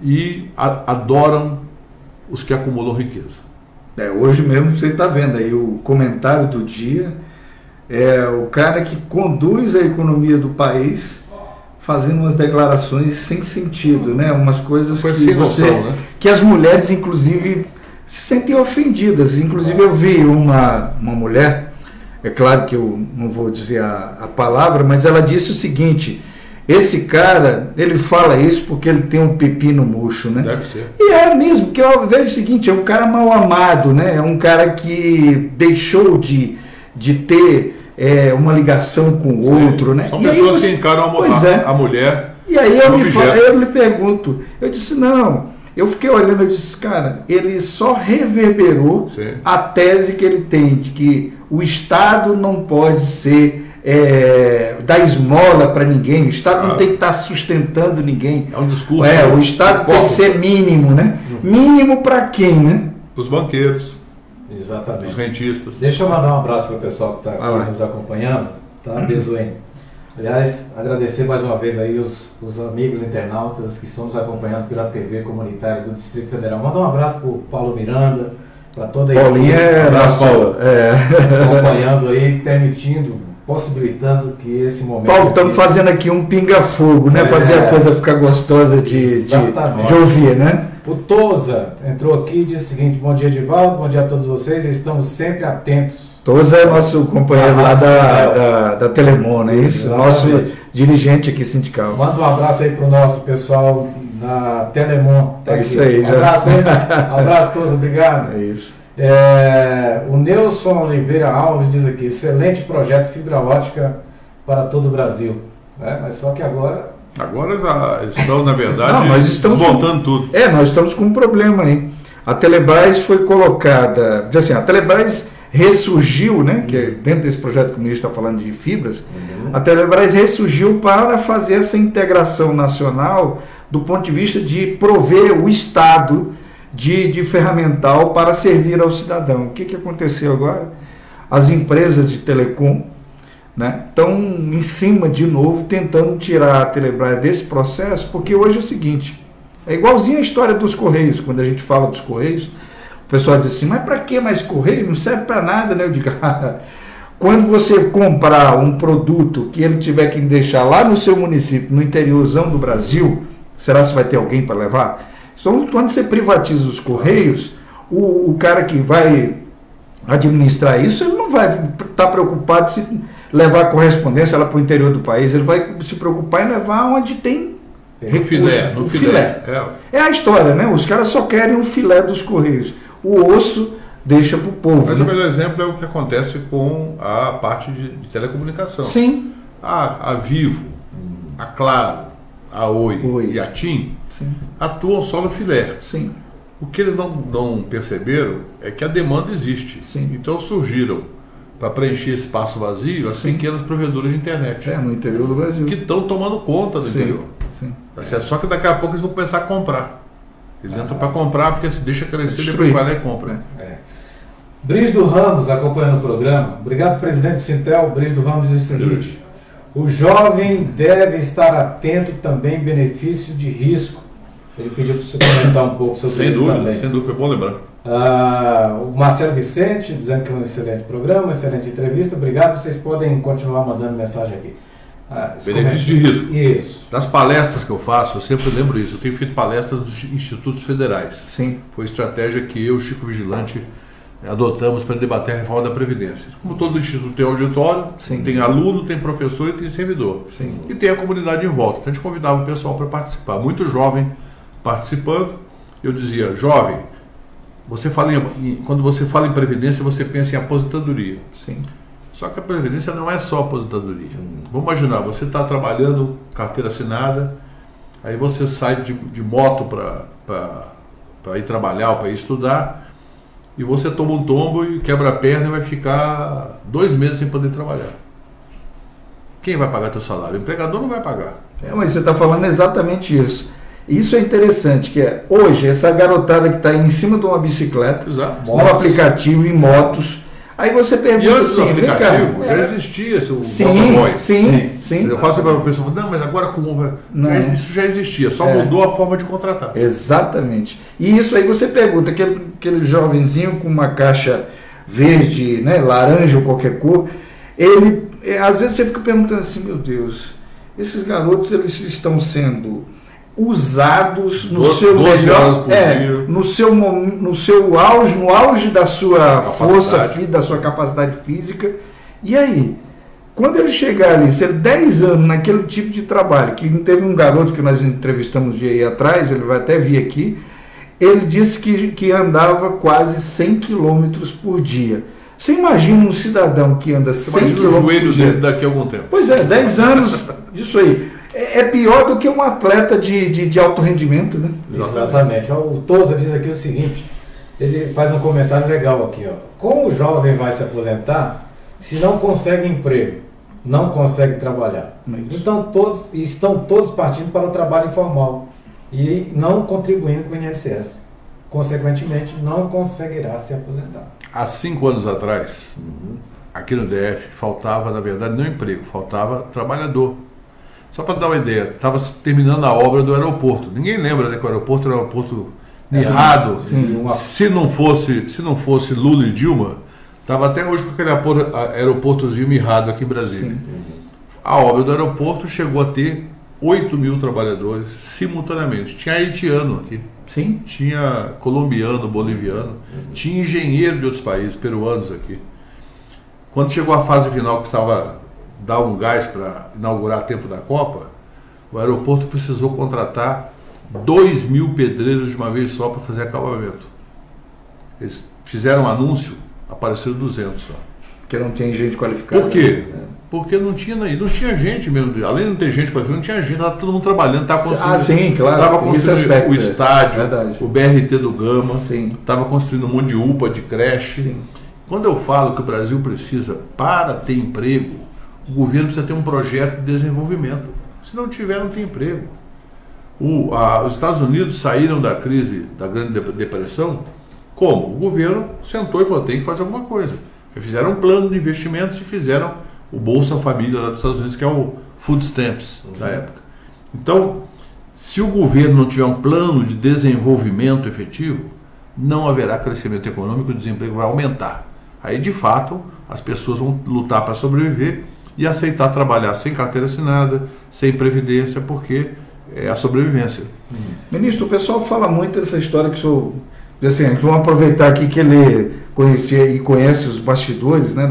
e adoram os que acumulam riqueza. Hoje mesmo você está vendo aí o comentário do dia, o cara que conduz a economia do país fazendo umas declarações sem sentido, né? Umas coisas que as mulheres, inclusive, se sentem ofendidas. Inclusive eu vi uma mulher, é claro que eu não vou dizer a palavra, mas ela disse o seguinte: esse cara, ele fala isso porque ele tem um pepino murcho, né? Deve ser. E é mesmo, porque eu vejo o seguinte, é um cara mal amado, né? É um cara que deixou de ter uma ligação com o outro, né? São pessoas que encaram a mulher. E aí eu lhe pergunto, eu disse, não, eu fiquei olhando, eu disse, cara, ele só reverberou a tese que ele tem, de que o Estado não pode ser dar esmola para ninguém, o Estado não tem que estar sustentando ninguém. É um discurso. O Estado tem que ser mínimo, né? Mínimo para quem, né? Os banqueiros. Exatamente. Os rentistas. Deixa eu mandar um abraço para o pessoal que está aqui nos acompanhando, tá? Bezuene. Aliás, agradecer mais uma vez aí os amigos internautas que estão nos acompanhando pela TV comunitária do Distrito Federal. Manda um abraço para o Paulo Miranda, para toda a Paulinha acompanhando aí, possibilitando que esse momento... Paulo, estamos fazendo aqui um pinga-fogo, né? Fazer a coisa ficar gostosa de ouvir, né? O Toza entrou aqui e disse o seguinte: bom dia, Edivaldo, bom dia a todos vocês, estamos sempre atentos. Toza é nosso companheiro lá da Telemon, é isso? Nosso dirigente aqui sindical. Manda um abraço aí para o nosso pessoal da Telemon. Tá isso aí, já. Abraço aí, abraço, Toza, obrigado. É isso. O Nelson Oliveira Alves diz aqui: excelente projeto fibra ótica para todo o Brasil. Mas só que agora eles estão, na verdade, desmontando tudo. Nós estamos com um problema aí. A Telebrás foi colocada, assim, a Telebrás ressurgiu, né, que é dentro desse projeto que o ministro está falando de fibras, a Telebrás ressurgiu para fazer essa integração nacional do ponto de vista de prover o Estado de ferramental para servir ao cidadão. O que aconteceu agora? As empresas de telecom, né, estão em cima de novo, tentando tirar a Telebrás desse processo, porque hoje é o seguinte, é igualzinho a história dos Correios. Quando a gente fala dos Correios, o pessoal diz assim, mas para que mais Correio? Não serve para nada, né? Eu digo, quando você comprar um produto que ele tiver que deixar lá no seu município, no interiorzão do Brasil, será que vai ter alguém para levar? Então, quando você privatiza os Correios, o cara que vai administrar isso, ele não vai estar preocupado se levar a correspondência lá para o interior do país, ele vai se preocupar em levar onde tem recurso, no filé. É a história, né? Os caras só querem o filé dos Correios. O osso deixa para o povo. Mas o melhor exemplo é o que acontece com a parte de telecomunicação. Sim. A Vivo, a Claro, a Oi. E a TIM atuam só no filé. Sim. O que eles não perceberam é que a demanda existe. Sim. Então surgiram, para preencher espaço vazio, as pequenas provedoras de internet. No interior do Brasil. Que estão tomando conta do interior. Sim. Só que daqui a pouco eles vão começar a comprar. Eles entram para comprar, porque se deixa crescer, depois vai lá e compra. Brígido Ramos acompanhando o programa. Obrigado, presidente Sintel. Brígido Ramos diz o seguinte: o jovem deve estar atento também benefício de risco. Ele pediu para você comentar um pouco sobre isso também. Sem dúvida, é bom lembrar. O Marcelo Vicente dizendo que é um excelente programa, excelente entrevista. Obrigado, vocês podem continuar mandando mensagem aqui. Benefício de risco. Isso. Das palestras que eu faço, eu sempre lembro isso. Eu tenho feito palestras nos institutos federais. Sim. Foi estratégia que eu, Chico Vigilante, adotamos para debater a reforma da Previdência. Como todo instituto tem auditório, tem aluno, tem professor e tem servidor. Sim. E tem a comunidade em volta. Então a gente convidava o pessoal para participar. Muito jovem participando. Eu dizia, jovem, quando você fala em Previdência, você pensa em aposentadoria. Sim. Só que a Previdência não é só aposentadoria. Vamos imaginar, você está trabalhando, carteira assinada, aí você sai de moto para ir trabalhar ou para ir estudar, e você toma um tombo e quebra a perna e vai ficar 2 meses sem poder trabalhar. Quem vai pagar teu salário? O empregador não vai pagar. Mas você está falando exatamente isso. Isso é interessante, que é hoje essa garotada que está em cima de uma bicicleta, no aplicativo, em motos. Aí você pergunta e antes assim, do aplicativo, já existia o motoboy. Sim. Eu faço para a pessoa, não, mas agora como? Isso já existia, só mudou a forma de contratar. Exatamente. E isso aí você pergunta, aquele jovenzinho com uma caixa verde, né, laranja ou qualquer cor, ele, às vezes você fica perguntando assim, meu Deus, esses garotos eles estão sendo usados no seu melhor, no seu auge, no auge da sua força, da sua capacidade física. E aí, quando ele chegar ali, ser 10 anos naquele tipo de trabalho, que teve um garoto que nós entrevistamos dia aí atrás, ele vai até vir aqui, ele disse que andava quase 100 quilômetros por dia. Você imagina um cidadão que anda 100 quilômetros por dia daqui a algum tempo? Pois é, 10 anos disso aí. É pior do que um atleta de alto rendimento, né? Exatamente. O Toza diz aqui o seguinte, ele faz um comentário legal aqui, ó. Como o jovem vai se aposentar se não consegue emprego, não consegue trabalhar? Então estão todos partindo para o trabalho informal e não contribuindo com o INSS. Consequentemente, não conseguirá se aposentar. Há 5 anos atrás, aqui no DF, faltava, na verdade, não emprego, faltava trabalhador. Só para dar uma ideia, estava terminando a obra do aeroporto. Ninguém lembra, né, que o aeroporto era um aeroporto errado. Se não fosse Lula e Dilma, estava até hoje com aquele aeroportozinho mirrado aqui em Brasília. A obra do aeroporto chegou a ter 8 mil trabalhadores simultaneamente. Tinha haitiano aqui. Sim. Tinha colombiano, boliviano, tinha engenheiro de outros países, peruanos aqui. Quando chegou a fase final, que precisava dar um gás para inaugurar a tempo da Copa, o aeroporto precisou contratar 2 mil pedreiros de uma vez só para fazer acabamento. Eles fizeram um anúncio, apareceram 200 só. Porque não tem gente qualificada. Por quê? Porque não tinha gente mesmo. Além de não ter gente qualificada, não tinha gente, estava todo mundo trabalhando, estava construindo, claro, construindo o estádio, o BRT do Gama, Sim. estava construindo um monte de UPA, de creche. Sim. Quando eu falo que o Brasil precisa, para ter emprego, o governo precisa ter um projeto de desenvolvimento. Se não tiver, não tem emprego. Os Estados Unidos saíram da crise da Grande Depressão como? O governo sentou e falou, tem que fazer alguma coisa. Eles fizeram um plano de investimentos e fizeram o Bolsa Família lá dos Estados Unidos, que é o Food Stamps da época. Então, se o governo não tiver um plano de desenvolvimento efetivo, não haverá crescimento econômico, o desemprego vai aumentar. Aí, de fato, as pessoas vão lutar para sobreviver e aceitar trabalhar sem carteira assinada, sem previdência, porque é a sobrevivência. Ministro, o pessoal fala muito dessa história que o senhor... Assim, vamos aproveitar aqui que ele conhece os bastidores, né,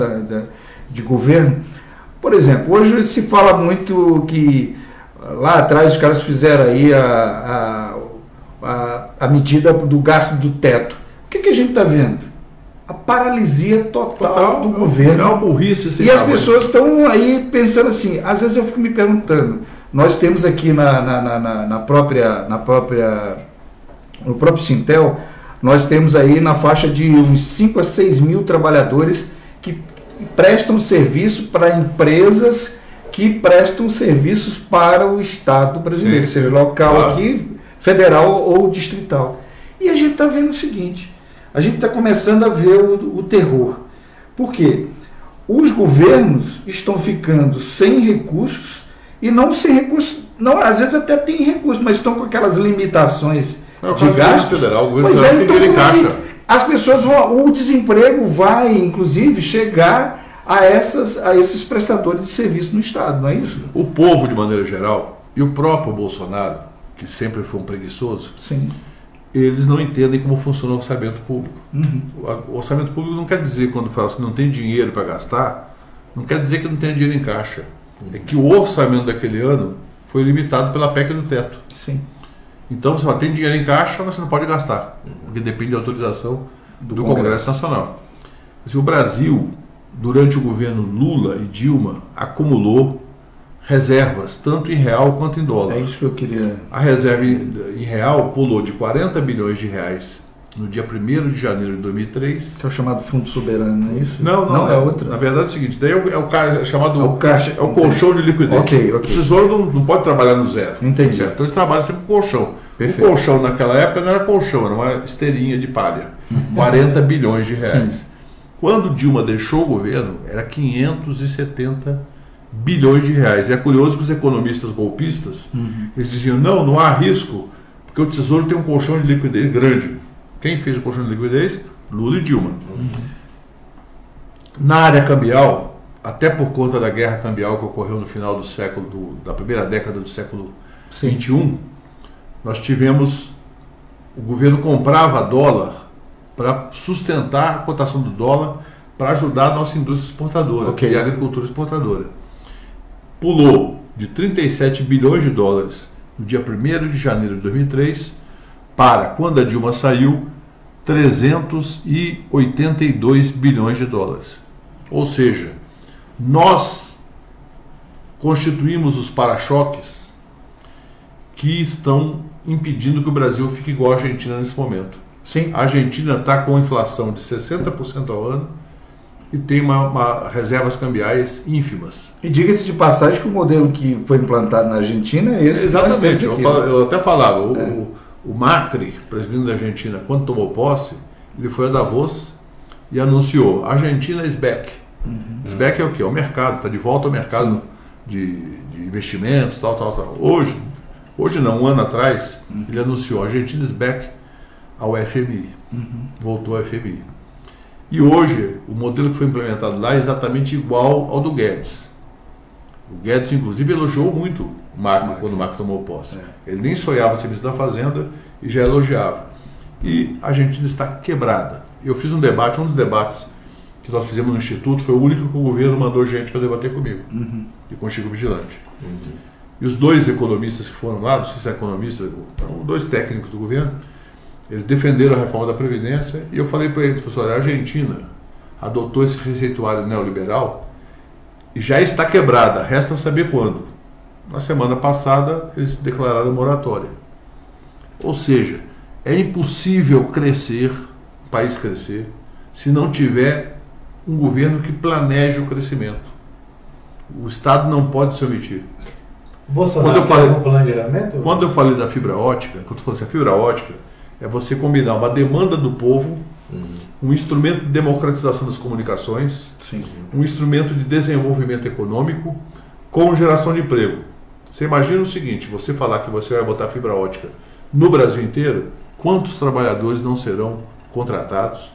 de governo. Por exemplo, hoje se fala muito que lá atrás os caras fizeram aí a medida do gasto do teto. O que a gente está vendo? A paralisia total do governo. É uma burrice. E as pessoas estão aí pensando assim, às vezes eu fico me perguntando, nós temos aqui no próprio Sintel, nós temos aí na faixa de uns 5 a 6 mil trabalhadores que prestam serviço para empresas que prestam serviços para o Estado brasileiro, seja local aqui, federal ou distrital. E a gente está vendo o seguinte, a gente está começando a ver o terror. Por quê? Os governos estão ficando sem recursos e não sem recursos, não, às vezes até tem recursos, mas estão com aquelas limitações de gasto federal, o governo federal tem dinheiro em caixa. As pessoas o desemprego vai, inclusive, chegar a esses prestadores de serviço no Estado, não é isso? O povo, de maneira geral, e o próprio Bolsonaro, que sempre foi um preguiçoso, Sim. Eles não entendem como funciona o orçamento público. O orçamento público não quer dizer, quando fala assim, não tem dinheiro para gastar, não quer dizer que não tem dinheiro em caixa. É que o orçamento daquele ano foi limitado pela PEC do teto. Sim. Então você fala, tem dinheiro em caixa, mas você não pode gastar, porque depende da autorização do Congresso Nacional. Assim, o Brasil, durante o governo Lula e Dilma, acumulou reservas, tanto em real quanto em dólar. É isso que eu queria... A reserva em real pulou de 40 bilhões de reais no dia 1º de janeiro de 2003. Que é o chamado Fundo Soberano, não é isso? Não, é outra. Na verdade é o seguinte, daí é o chamado caixa, é o colchão de liquidez. Ok. O Tesouro não pode trabalhar no zero. Entendi. Certo? Então eles trabalham sempre com colchão. Perfeito. O colchão naquela época não era colchão, era uma esteirinha de palha. 40 bilhões de reais. Sim. Quando Dilma deixou o governo, era 570 bilhões de reais. E é curioso que os economistas golpistas, eles diziam, não há risco, porque o Tesouro tem um colchão de liquidez grande. Quem fez o colchão de liquidez? Lula e Dilma. Na área cambial, até por conta da guerra cambial que ocorreu no final do século, da primeira década do século XXI, nós tivemos, o governo comprava dólar para sustentar a cotação do dólar, para ajudar a nossa indústria exportadora e a agricultura exportadora. Pulou de 37 bilhões de dólares no dia 1º de janeiro de 2003 para, quando a Dilma saiu, 382 bilhões de dólares. Ou seja, nós constituímos os para-choques que estão impedindo que o Brasil fique igual a Argentina nesse momento. Sim. A Argentina está com inflação de 60% ao ano e tem uma reservas cambiais ínfimas. E diga-se de passagem que o modelo que foi implantado na Argentina é esse. Exatamente. Eu até falava, o Macri, presidente da Argentina, quando tomou posse, ele foi a Davos e anunciou: Argentina is back. Is back é o quê? É o mercado, está de volta ao mercado de investimentos, tal. Hoje não, um ano atrás, ele anunciou: Argentina is back ao FMI. Voltou ao FMI. E hoje, o modelo que foi implementado lá é exatamente igual ao do Guedes. O Guedes, inclusive, elogiou muito o Macri quando o Macri tomou posse. Ele nem sonhava ser ministro da Fazenda e já elogiava. E a Argentina está quebrada. Eu fiz um debate, um dos debates que nós fizemos no Instituto, foi o único que o governo mandou gente para debater comigo, e com o Chico Vigilante. E os dois economistas que foram lá, não sei se é economista, dois técnicos do governo, eles defenderam a reforma da Previdência, e eu falei para eles, professor, a Argentina adotou esse receituário neoliberal e já está quebrada, resta saber quando. Na semana passada, eles declararam moratória. Ou seja, é impossível crescer, o país crescer, se não tiver um governo que planeje o crescimento. O Estado não pode se omitir. Bolsonaro tem algum planejamento? Quando eu falei da fibra ótica, quando eu falei assim, a fibra ótica é você combinar uma demanda do povo, um instrumento de democratização das comunicações, um instrumento de desenvolvimento econômico com geração de emprego. Você imagina o seguinte, você falar que você vai botar fibra ótica no Brasil inteiro, quantos trabalhadores não serão contratados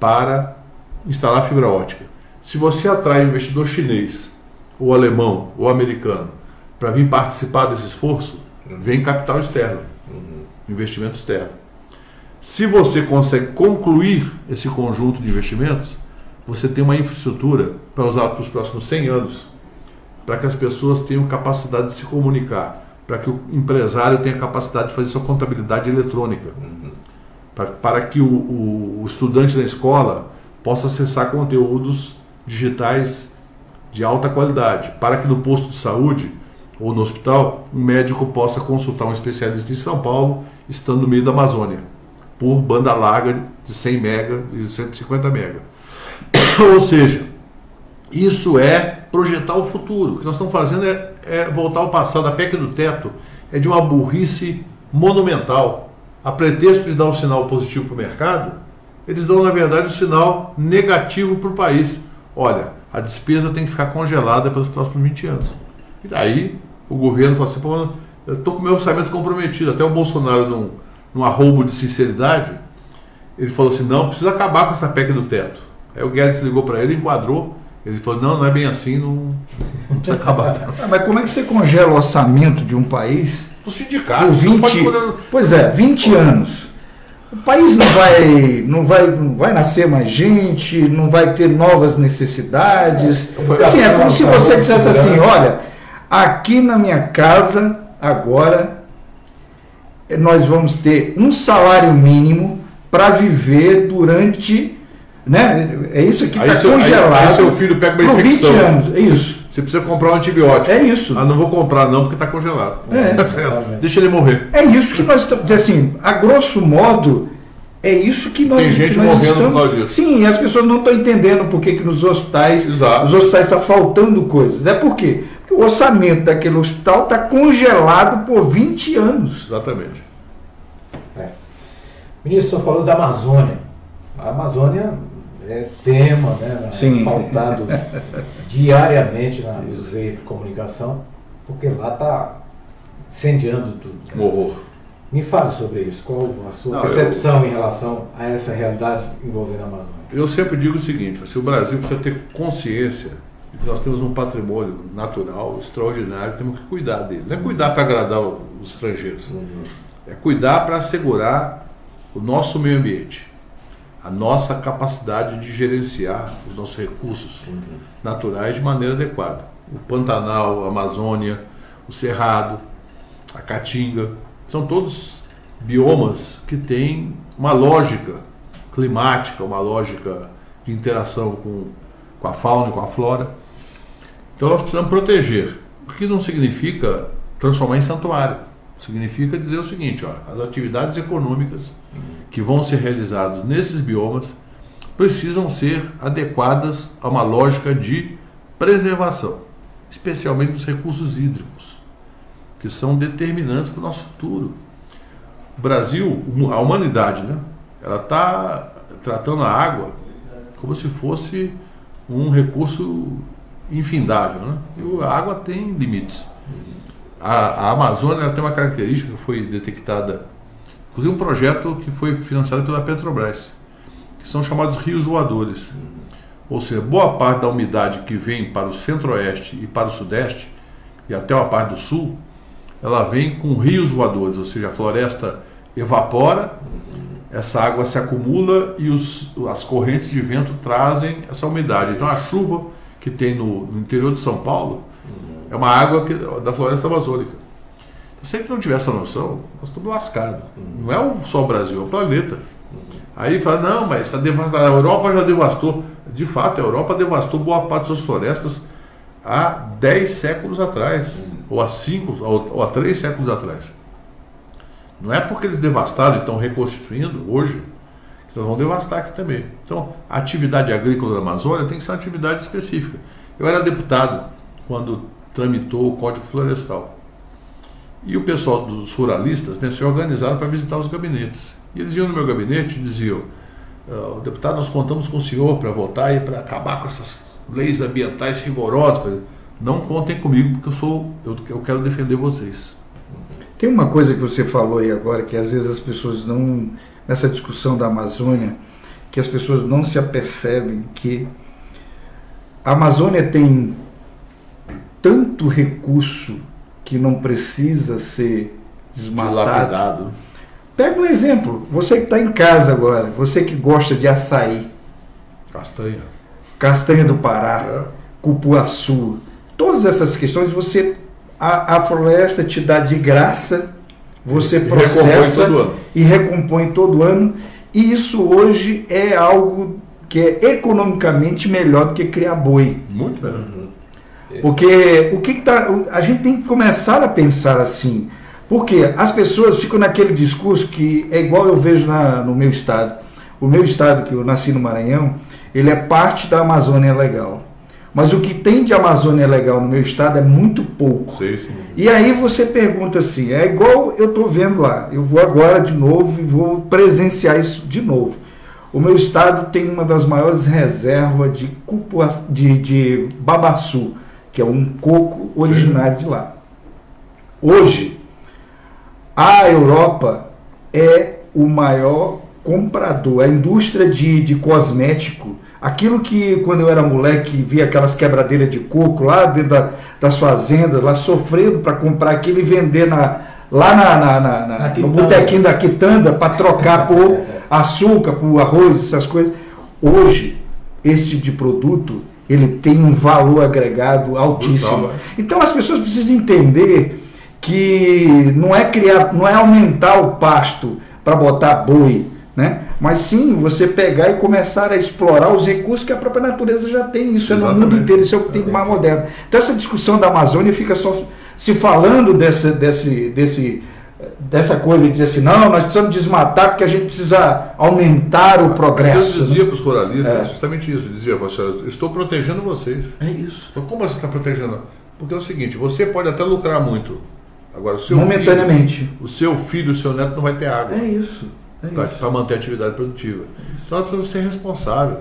para instalar fibra ótica? Se você atrai um investidor chinês, ou alemão, ou americano, para vir participar desse esforço, vem capital externo, investimento externo. Se você consegue concluir esse conjunto de investimentos, você tem uma infraestrutura para usar para os próximos 100 anos, para que as pessoas tenham capacidade de se comunicar, para que o empresário tenha capacidade de fazer sua contabilidade eletrônica, para que o estudante da escola possa acessar conteúdos digitais de alta qualidade, para que no posto de saúde ou no hospital, um médico possa consultar um especialista em São Paulo, estando no meio da Amazônia, por banda larga de 100 mega e 150 mega. Ou seja, isso é projetar o futuro. O que nós estamos fazendo é voltar ao passado. A PEC do teto é de uma burrice monumental. A pretexto de dar um sinal positivo para o mercado, eles dão, na verdade, um sinal negativo para o país. Olha, a despesa tem que ficar congelada pelos próximos 20 anos. E daí o governo fala assim, pô, eu estou com o meu orçamento comprometido. Até o Bolsonaro, num arroubo de sinceridade, ele falou assim, não, precisa acabar com essa PEC do teto. Aí o Guedes ligou para ele, enquadrou, ele falou, não é bem assim, não precisa acabar. Mas como é que você congela o orçamento de um país? O sindicato. Por 20 anos. O país não vai nascer mais gente, não vai ter novas necessidades. Assim, é como se você dissesse assim, olha, aqui na minha casa, agora, nós vamos ter um salário mínimo para viver durante, né? É isso aqui está congelado. Aí seu filho pega uma infecção. 20 anos, é isso. Você precisa comprar um antibiótico. É isso. Ah, não vou comprar não, porque está congelado. Deixa ele morrer. É isso que nós estamos, assim, a grosso modo, É isso que nós, tem gente morrendo por causa disso. Sim, as pessoas não estão entendendo por que nos hospitais, Exato. os hospitais estão faltando coisas. É por quê? Porque o orçamento daquele hospital está congelado por 20 anos. Exatamente. Ministro, o senhor falou da Amazônia. A Amazônia é tema, né? Sim. Pautado diariamente nos veículos de comunicação, porque lá está incendiando tudo. Um horror. Me fale sobre isso. Qual a sua percepção em relação a essa realidade envolvendo a Amazônia? Eu sempre digo o seguinte: se o Brasil precisa ter consciência de que nós temos um patrimônio natural extraordinário, temos que cuidar dele. Não é cuidar para agradar os estrangeiros, é cuidar para assegurar o nosso meio ambiente, a nossa capacidade de gerenciar os nossos recursos naturais de maneira adequada. O Pantanal, a Amazônia, o Cerrado, a Caatinga, são todos biomas que têm uma lógica climática, uma lógica de interação com a fauna e com a flora. Então nós precisamos proteger, o que não significa transformar em santuário. Significa dizer o seguinte: as atividades econômicas que vão ser realizadas nesses biomas precisam ser adequadas a uma lógica de preservação, especialmente dos recursos hídricos, que são determinantes para o nosso futuro. O Brasil, a humanidade, né, ela está tratando a água como se fosse um recurso infindável, né? E a água tem limites. A Amazônia ela tem uma característica que foi detectada, inclusive um projeto que foi financiado pela Petrobras, que são chamados rios voadores. Ou seja, boa parte da umidade que vem para o centro-oeste e para o sudeste, e até uma parte do sul, ela vem com rios voadores, ou seja, a floresta evapora, essa água se acumula e as correntes de vento trazem essa umidade. Então a chuva que tem no interior de São Paulo é uma água da floresta amazônica. Então, se a gente não tiver essa noção, nós estamos lascados. Não é só o Brasil, é o planeta. Aí fala, não, mas a Europa já devastou. De fato, a Europa devastou boa parte das suas florestas há 10 séculos atrás, ou há 5, ou há 3 séculos atrás. Não é porque eles devastaram e estão reconstituindo hoje que nós vamos devastar aqui também. Então, a atividade agrícola da Amazônia tem que ser uma atividade específica. Eu era deputado quando tramitou o Código Florestal. E o pessoal dos ruralistas, né, se organizaram para visitar os gabinetes. E eles iam no meu gabinete e diziam: deputado, nós contamos com o senhor para votar e para acabar com essas leis ambientais rigorosas. Não contem comigo, porque eu quero defender vocês. Tem uma coisa que você falou aí agora, que às vezes as pessoas não, nessa discussão da Amazônia, que as pessoas não se apercebem que a Amazônia tem tanto recurso que não precisa ser desmatado. Pega um exemplo, você que está em casa agora, você que gosta de açaí, castanha do Pará, cupuaçu, todas essas questões, a floresta te dá de graça, você processa e recompõe todo ano, e isso hoje é algo que é economicamente melhor do que criar boi. Muito melhor. Porque a gente tem que começar a pensar assim, porque as pessoas ficam naquele discurso que é igual eu vejo no meu estado. O meu estado, que eu nasci no Maranhão, ele é parte da Amazônia Legal. Mas o que tem de Amazônia Legal no meu estado é muito pouco. Sim. E aí você pergunta assim, é igual eu estou vendo lá, eu vou agora de novo e vou presenciar isso de novo. O meu estado tem uma das maiores reservas de babaçu, que é um coco originário de lá. Hoje, a Europa é o maior comprador, a indústria de cosmético, aquilo que quando eu era moleque via aquelas quebradeiras de coco lá dentro das fazendas, lá sofrendo para comprar aquilo e vender no botequinho da quitanda para trocar por açúcar, por arroz, essas coisas. Hoje, esse tipo de produto, ele tem um valor agregado altíssimo. Brutal, então as pessoas precisam entender que não é aumentar o pasto para botar boi, né? Mas sim você pegar e começar a explorar os recursos que a própria natureza já tem. Isso é no mundo inteiro, isso é o que tem de mais moderno. Então essa discussão da Amazônia fica só se falando desse dessa coisa de dizer assim, não, nós precisamos desmatar porque a gente precisa aumentar o progresso. Eu dizia para os coralistas justamente isso, eu dizia, eu estou protegendo vocês. É isso. Então, como você está protegendo? Porque é o seguinte, você pode até lucrar muito, agora momentaneamente. O seu filho, o seu neto não vai ter água. É isso. Para manter a atividade produtiva. Então nós precisamos ser responsáveis.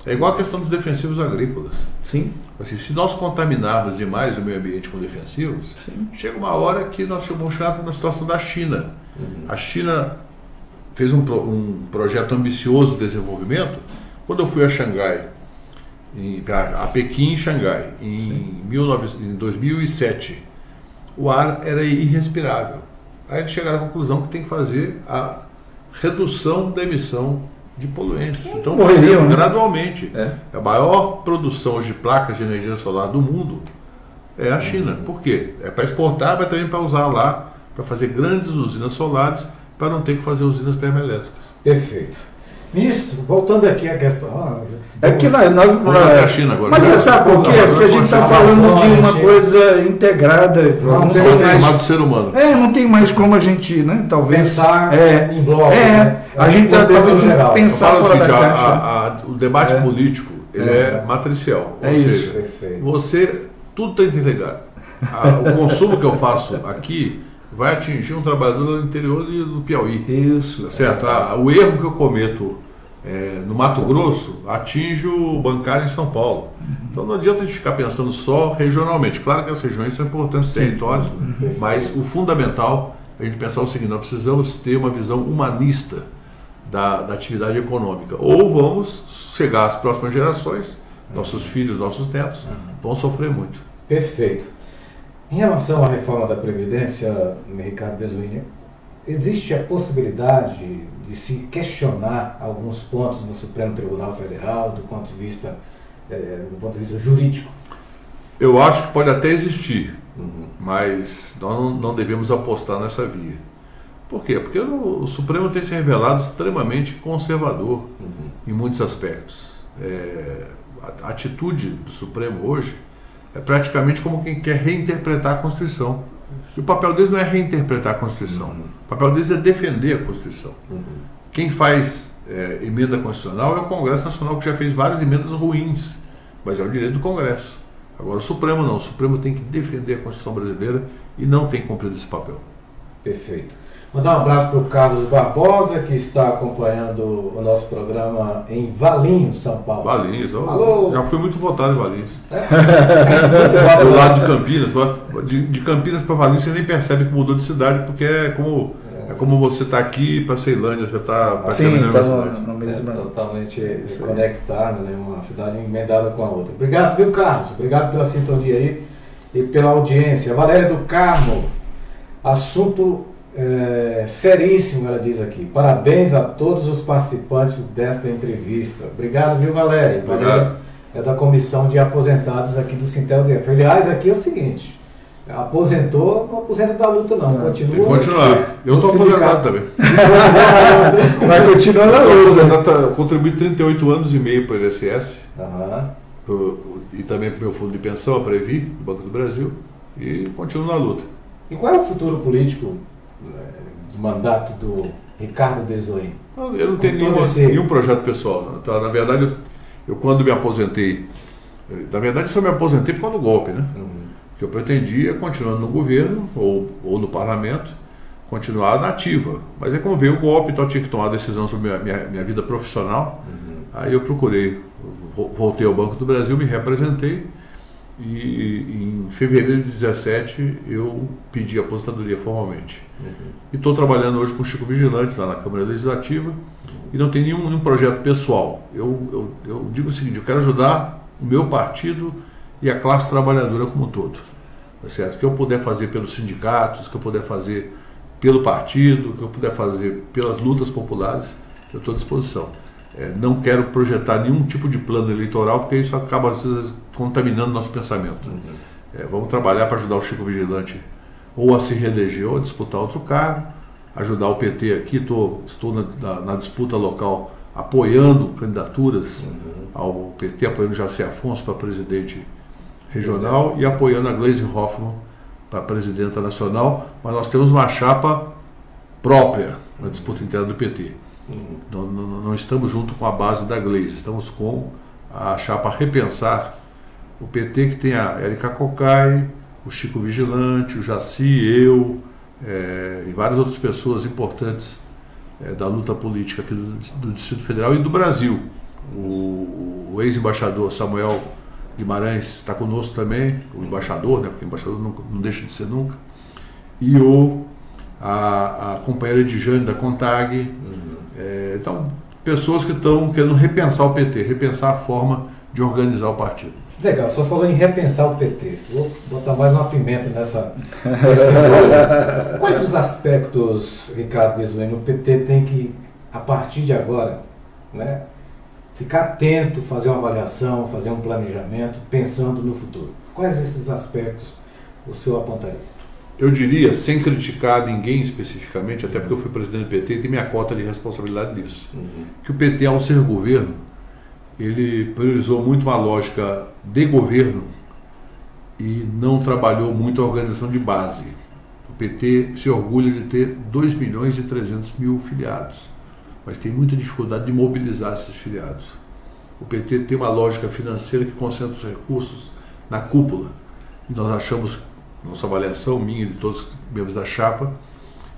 É igual a questão dos defensivos agrícolas. Sim. Assim, se nós contaminarmos demais o meio ambiente com defensivos, chega uma hora que nós vamos chegar na situação da China. A China fez um projeto ambicioso de desenvolvimento. Quando eu fui a Xangai, a Pequim e Xangai, em 2007, o ar era irrespirável. Aí eles chegaram à conclusão que tem que fazer a redução da emissão de poluentes. Então, morreriam, gradualmente. A maior produção de placas de energia solar do mundo é a China. Por quê? É para exportar, mas também para usar lá, para fazer grandes usinas solares, para não ter que fazer usinas termoelétricas. Perfeito. Ministro, voltando aqui à questão... É que a China agora. Mas você sabe por quê? Porque a gente está falando de uma coisa integrada. Não tem mais do ser humano. Não tem mais como a gente, né? Talvez pensar em bloco. A gente está tentando pensar fora da caixa. O debate político ele é matricial. Ou seja, você tudo está interligado. O consumo que eu faço aqui vai atingir um trabalhador no interior do Piauí. Isso. Certo? O erro que eu cometo no Mato Grosso atinge o bancário em São Paulo. Então não adianta a gente ficar pensando só regionalmente. Claro que as regiões são importantes, territórios, mas o fundamental é a gente pensar o seguinte: nós precisamos ter uma visão humanista da atividade econômica. Ou vamos chegar às próximas gerações, nossos filhos, nossos netos, vão sofrer muito. Perfeito. Em relação à reforma da Previdência, Ricardo Bezuini, existe a possibilidade de se questionar alguns pontos do Supremo Tribunal Federal do ponto de vista jurídico? Eu acho que pode até existir, mas nós não devemos apostar nessa via. Por quê? Porque o Supremo tem se revelado extremamente conservador em muitos aspectos. A atitude do Supremo hoje é praticamente como quem quer reinterpretar a Constituição. E o papel deles não é reinterpretar a Constituição. O papel deles é defender a Constituição. Quem faz emenda constitucional é o Congresso Nacional, que já fez várias emendas ruins, mas é o direito do Congresso. Agora o Supremo não. O Supremo tem que defender a Constituição brasileira e não tem cumprido esse papel. Perfeito. Mandar um abraço para o Carlos Barbosa, que está acompanhando o nosso programa em Valinhos, São Paulo. Valinhos, alô. Já fui muito votado em Valinhos. Do lado de Campinas. De Campinas para Valinhos você nem percebe que mudou de cidade, porque é como você está aqui para Ceilândia, você está praticamente na mesma cidade. Totalmente conectado, né? Uma cidade emendada com a outra. Obrigado, viu, Carlos? Obrigado pela sintonia aí e pela audiência. Valéria do Carmo, assunto seríssimo, ela diz aqui. Parabéns a todos os participantes desta entrevista. Obrigado, viu, Valéria? Valéria é da Comissão de Aposentados aqui do Sintel DF. Aliás, aqui é o seguinte: aposentou, não aposenta da luta, não. Continua. Tem que continuar. Eu estou aposentado também. Vai continuar na luta. Eu contribuí 38 anos e meio para o INSS e também para o meu fundo de pensão, a Previ, do Banco do Brasil, e continuo na luta. E qual é o futuro político do mandato do Ricardo Bezuini? Eu não tenho nenhum projeto pessoal. Então, na verdade, eu quando me aposentei, na verdade só me aposentei por causa do golpe, né? Que eu pretendia, continuando no governo ou no parlamento, continuar na ativa. Mas é como veio o golpe, então eu tinha que tomar decisão sobre minha vida profissional. Aí eu procurei, voltei ao Banco do Brasil, me representei, e em fevereiro de 2017 eu pedi aposentadoria formalmente. E estou trabalhando hoje com o Chico Vigilante lá na Câmara Legislativa e não tem nenhum projeto pessoal. Eu digo o seguinte: eu quero ajudar o meu partido e a classe trabalhadora como um todo. Tá certo? O que eu puder fazer pelos sindicatos, o que eu puder fazer pelo partido, o que eu puder fazer pelas lutas populares, eu estou à disposição. Não quero projetar nenhum tipo de plano eleitoral, porque isso acaba às vezes contaminando nosso pensamento. Vamos trabalhar para ajudar o Chico Vigilante ou a se reeleger ou a disputar outro cargo, ajudar o PT aqui. Estou na disputa local apoiando candidaturas ao PT, apoiando o Jacé Afonso para presidente regional e apoiando a Gleisi Hoffmann para presidenta nacional, mas nós temos uma chapa própria na disputa interna do PT. Não estamos junto com a base da Gleisi, estamos com a chapa Repensar o PT, que tem a Érica Cocai, o Chico Vigilante, o Jaci, eu e várias outras pessoas importantes da luta política aqui do Distrito Federal e do Brasil. O ex-embaixador Samuel Guimarães está conosco também, o embaixador, né, porque o embaixador não deixa de ser nunca, e a companheira Edjane da CONTAG. Então, pessoas que estão querendo repensar o PT, repensar a forma de organizar o partido. Legal, só falou em repensar o PT. Vou botar mais uma pimenta nesse bolo. Quais os aspectos, Ricardo Bezoini, o PT tem que, a partir de agora, né, ficar atento, fazer uma avaliação, fazer um planejamento, pensando no futuro? Quais esses aspectos o senhor apontaria? Eu diria, sem criticar ninguém especificamente, até porque eu fui presidente do PT e tenho minha cota de responsabilidade nisso, que o PT, ao ser governo, ele priorizou muito uma lógica de governo e não trabalhou muito a organização de base. O PT se orgulha de ter 2.300.000 filiados, mas tem muita dificuldade de mobilizar esses filiados. O PT tem uma lógica financeira que concentra os recursos na cúpula, e nós achamos, nossa avaliação, minha e de todos os membros da chapa,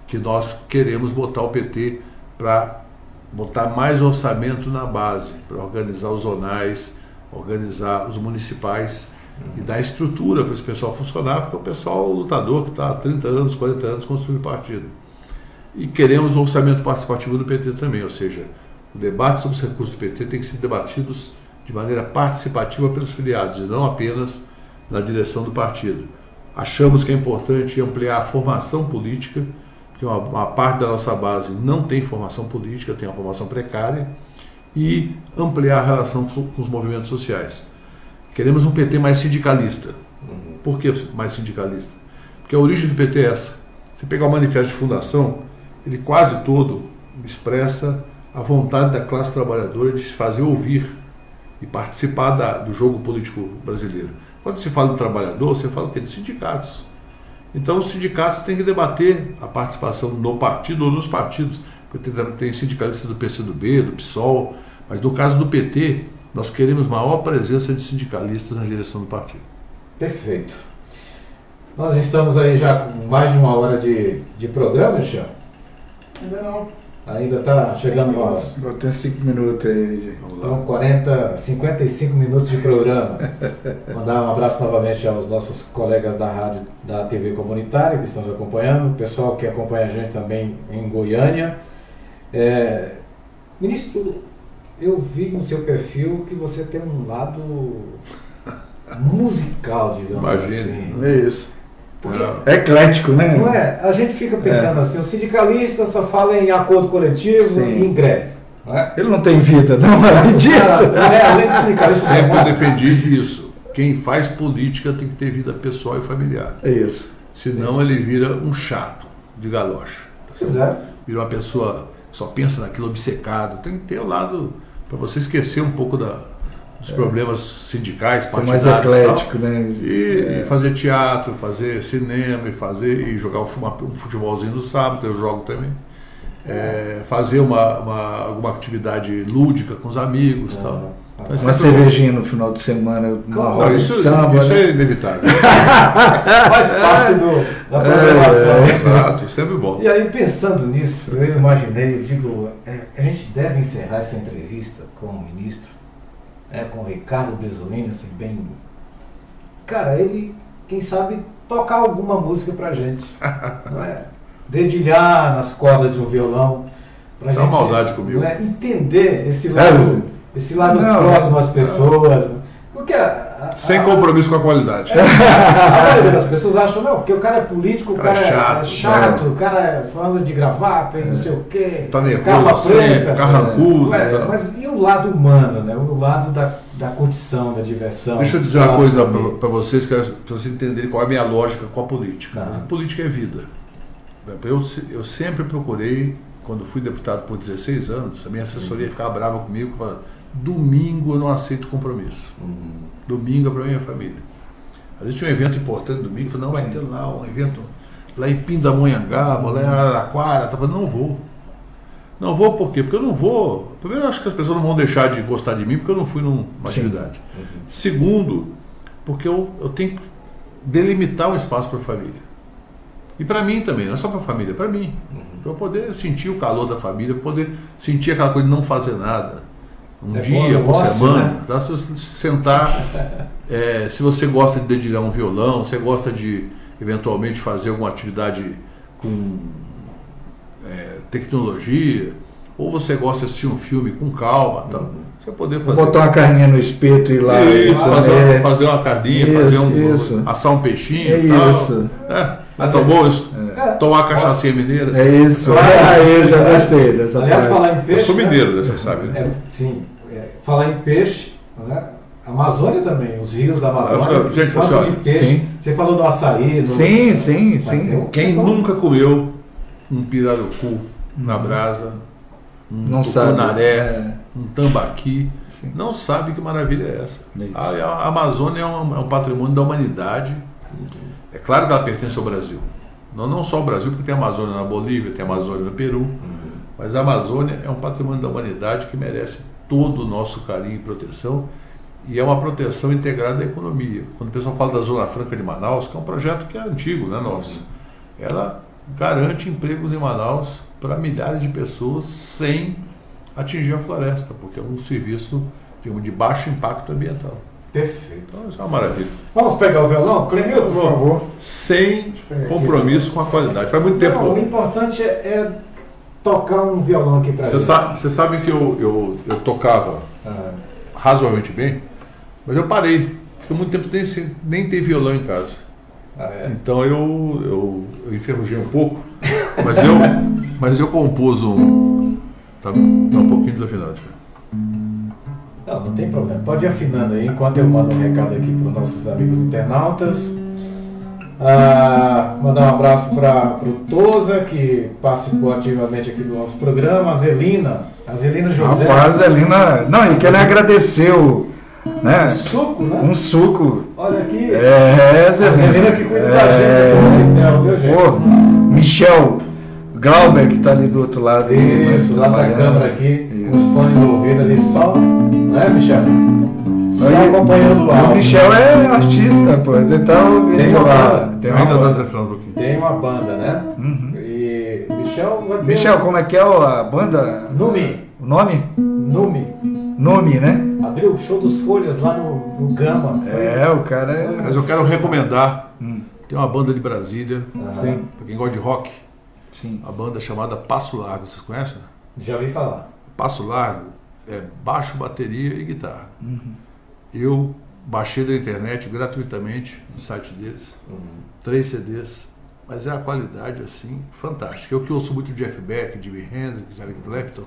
que nós queremos botar o PT para botar mais orçamento na base, para organizar os zonais, organizar os municipais e dar estrutura para esse pessoal funcionar, porque é o pessoal lutador que está há 30 anos, 40 anos construindo partido. E queremos o orçamento participativo do PT também, ou seja, o debate sobre os recursos do PT tem que ser debatidos de maneira participativa pelos filiados e não apenas na direção do partido. Achamos que é importante ampliar a formação política, porque uma parte da nossa base não tem formação política, tem uma formação precária, e ampliar a relação com os movimentos sociais. Queremos um PT mais sindicalista. Por que mais sindicalista? Porque a origem do PT é essa. Você pegar o manifesto de fundação, ele quase todo expressa a vontade da classe trabalhadora de se fazer ouvir e participar do jogo político brasileiro. Quando se fala do trabalhador, você fala o quê? De sindicatos. Então os sindicatos têm que debater a participação no partido ou nos partidos, porque tem sindicalistas do PCdoB, do PSOL, mas no caso do PT, nós queremos maior presença de sindicalistas na direção do partido. Perfeito. Nós estamos aí já com mais de 1 hora de programa, Michel? Ainda não. Ainda está chegando uma hora. Tem 5 minutos aí. Então, 55 minutos de programa. Mandar um abraço novamente aos nossos colegas da rádio, da TV comunitária que estão nos acompanhando, o pessoal que acompanha a gente também em Goiânia. Ministro, eu vi no seu perfil que você tem um lado musical, digamos assim. É isso. É eclético, né? Não é? A gente fica pensando assim, o sindicalista só fala em acordo coletivo e em greve. Não é? Ele não tem vida, não, além disso. Além de sindicalista. Sempre eu defendi isso. Quem faz política tem que ter vida pessoal e familiar. É isso. Senão ele vira um chato de galocha. Tá, vira uma pessoa que só pensa naquilo, obcecado. Tem que ter o lado para você esquecer um pouco dos problemas sindicais, partidários. Mais eclético, né? E fazer teatro, fazer cinema, e jogar um futebolzinho no sábado, eu jogo também. Fazer alguma atividade lúdica com os amigos e tal. Então, uma cervejinha no final de semana, samba, isso é inevitável. Faz parte da programação. Exato, isso é sempre bom. E aí, pensando nisso, eu imaginei, eu digo, a gente deve encerrar essa entrevista com o ministro, com o Ricardo Bezoini, assim, bem... Cara, ele, quem sabe, tocar alguma música pra gente, não é? Dedilhar nas cordas de um violão, pra gente... Dá uma maldade comigo. Entender esse lado próximo às pessoas, porque... Sem compromisso com a qualidade. A maioria das pessoas acham, não, porque o cara é político, o cara é chato, o cara só anda de gravata e não sei o quê. Tá nervoso sempre, carrancudo. Mas e o lado humano, né? O lado da curtição, da diversão. Deixa eu dizer uma coisa para vocês, para vocês entenderem qual é a minha lógica com a política. A política é vida. Eu sempre procurei, quando fui deputado por 16 anos, a minha assessoria ficava brava comigo, falava, domingo eu não aceito compromisso. Domingo é para minha família. Às vezes tinha um evento importante domingo, eu falei, não, vai ter lá um evento lá em Pindamonhangaba, lá em Araraquara. Tá falando, não vou. Não vou por quê? Porque eu não vou. Primeiro, eu acho que as pessoas não vão deixar de gostar de mim porque eu não fui numa atividade. Segundo, porque eu tenho que delimitar um espaço para a família. E para mim também, não é só para a família, é para mim. Para eu poder sentir o calor da família, poder sentir aquela coisa de não fazer nada. Dia por semana. Né? Tá? Se você sentar, se você gosta de dedilhar um violão, você gosta de eventualmente fazer alguma atividade com tecnologia, ou você gosta de assistir um filme com calma, então, você poder fazer. Botar uma carninha no espeto e ir lá. Fazer uma carninha, assar um peixinho. Isso. Tá bom isso? Tomar uma cachaçinha mineira. É isso. Aí já gostei dessa Aliás, parte. falar em peixe. Eu sou mineiro, você sabe. Né? Sim. Falar em peixe, né? A Amazônia também, os rios da Amazônia. Gente, de peixe. Sim. Você falou do açaí. Sim. Quem nunca comeu um pirarucu na brasa, um tucunaré, um tambaqui, não sabe que maravilha é essa. A Amazônia é um patrimônio da humanidade. É claro que ela pertence ao Brasil. Não só ao Brasil, porque tem a Amazônia na Bolívia, tem a Amazônia no Peru, mas a Amazônia é um patrimônio da humanidade que merece todo o nosso carinho e proteção, e é uma proteção integrada da economia. Quando o pessoal fala da Zona Franca de Manaus, que é um projeto que é antigo, não é nosso, ela garante empregos em Manaus para milhares de pessoas sem atingir a floresta, porque é um serviço de baixo impacto ambiental. Perfeito. Então, isso é uma maravilha. Vamos pegar o violão? Clemilton, por favor. Sem compromisso com a qualidade. Faz muito tempo. O importante é tocar um violão aqui pra gente. Você sabe que eu tocava razoavelmente bem, mas eu parei. Porque muito tempo nem tem violão em casa. Então eu enferrujei um pouco, mas eu compus um. Tá um pouquinho desafinado. Não tem problema. Pode ir afinando aí enquanto eu mando um recado aqui para os nossos amigos internautas. Mandar um abraço para o Toza, que participou ativamente aqui do nosso programa, a Zelina José. Rapaz, Zelina. Não, e quero agradecer né? Um suco, né? Um suco. Olha aqui. Zelina. A Zelina que cuida da gente, do Cintel, viu, gente? Michel Glauber, que está ali do outro lado. Isso, lá na câmera aqui, um fone no ouvido ali só. Não é, Michel? Só acompanhando o áudio. O Michel é artista, pô. Então, tem uma banda. Tem uma banda, né? E Michel vai ter. Michel, como é que é a banda? Numi. O nome? Numi, né? Abriu o show dos Folhas lá no Gama. O cara é. Mas eu quero recomendar. Tem uma banda de Brasília, para quem gosta de rock. Sim. A banda chamada Passo Largo. Vocês conhecem? Já ouvi falar. Passo Largo é baixo, bateria e guitarra. Eu baixei da internet gratuitamente no site deles. 3 CDs. Mas é a qualidade assim fantástica. Eu que ouço muito Jeff Beck, Jimi Hendrix, Eric Clapton.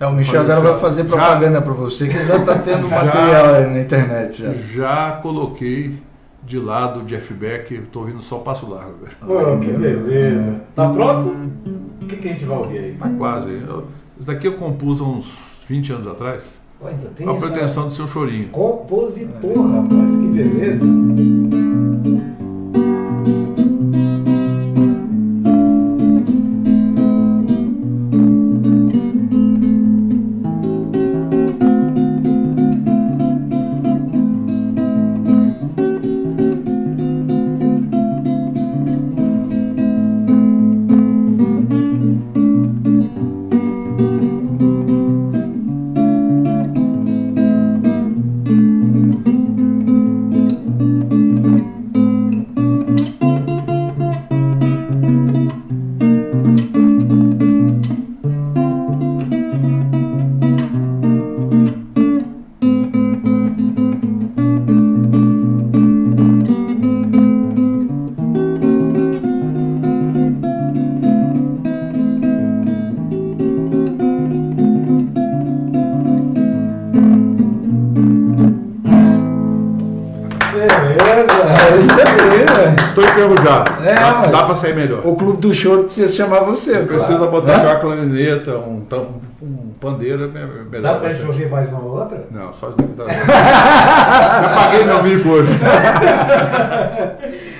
O Michel agora vai fazer propaganda para você, que já está tendo material aí na internet. Já coloquei de lado o Jeff Beck, estou ouvindo só Passo Largo. Que beleza. Tá pronto? O que a gente vai ouvir aí? Tá quase. Isso daqui eu compus há uns 20 anos atrás. Ainda tem a pretensão de ser um chorinho. Compositor, rapaz, que beleza. Tô enferrujado. Dá pra sair melhor. O Clube do Choro precisa chamar você. Precisa botar uma clarineta, um pandeiro. Dá pra gente ouvir mais uma ou outra? Não, só isso daqui dá. Já paguei meu mico hoje.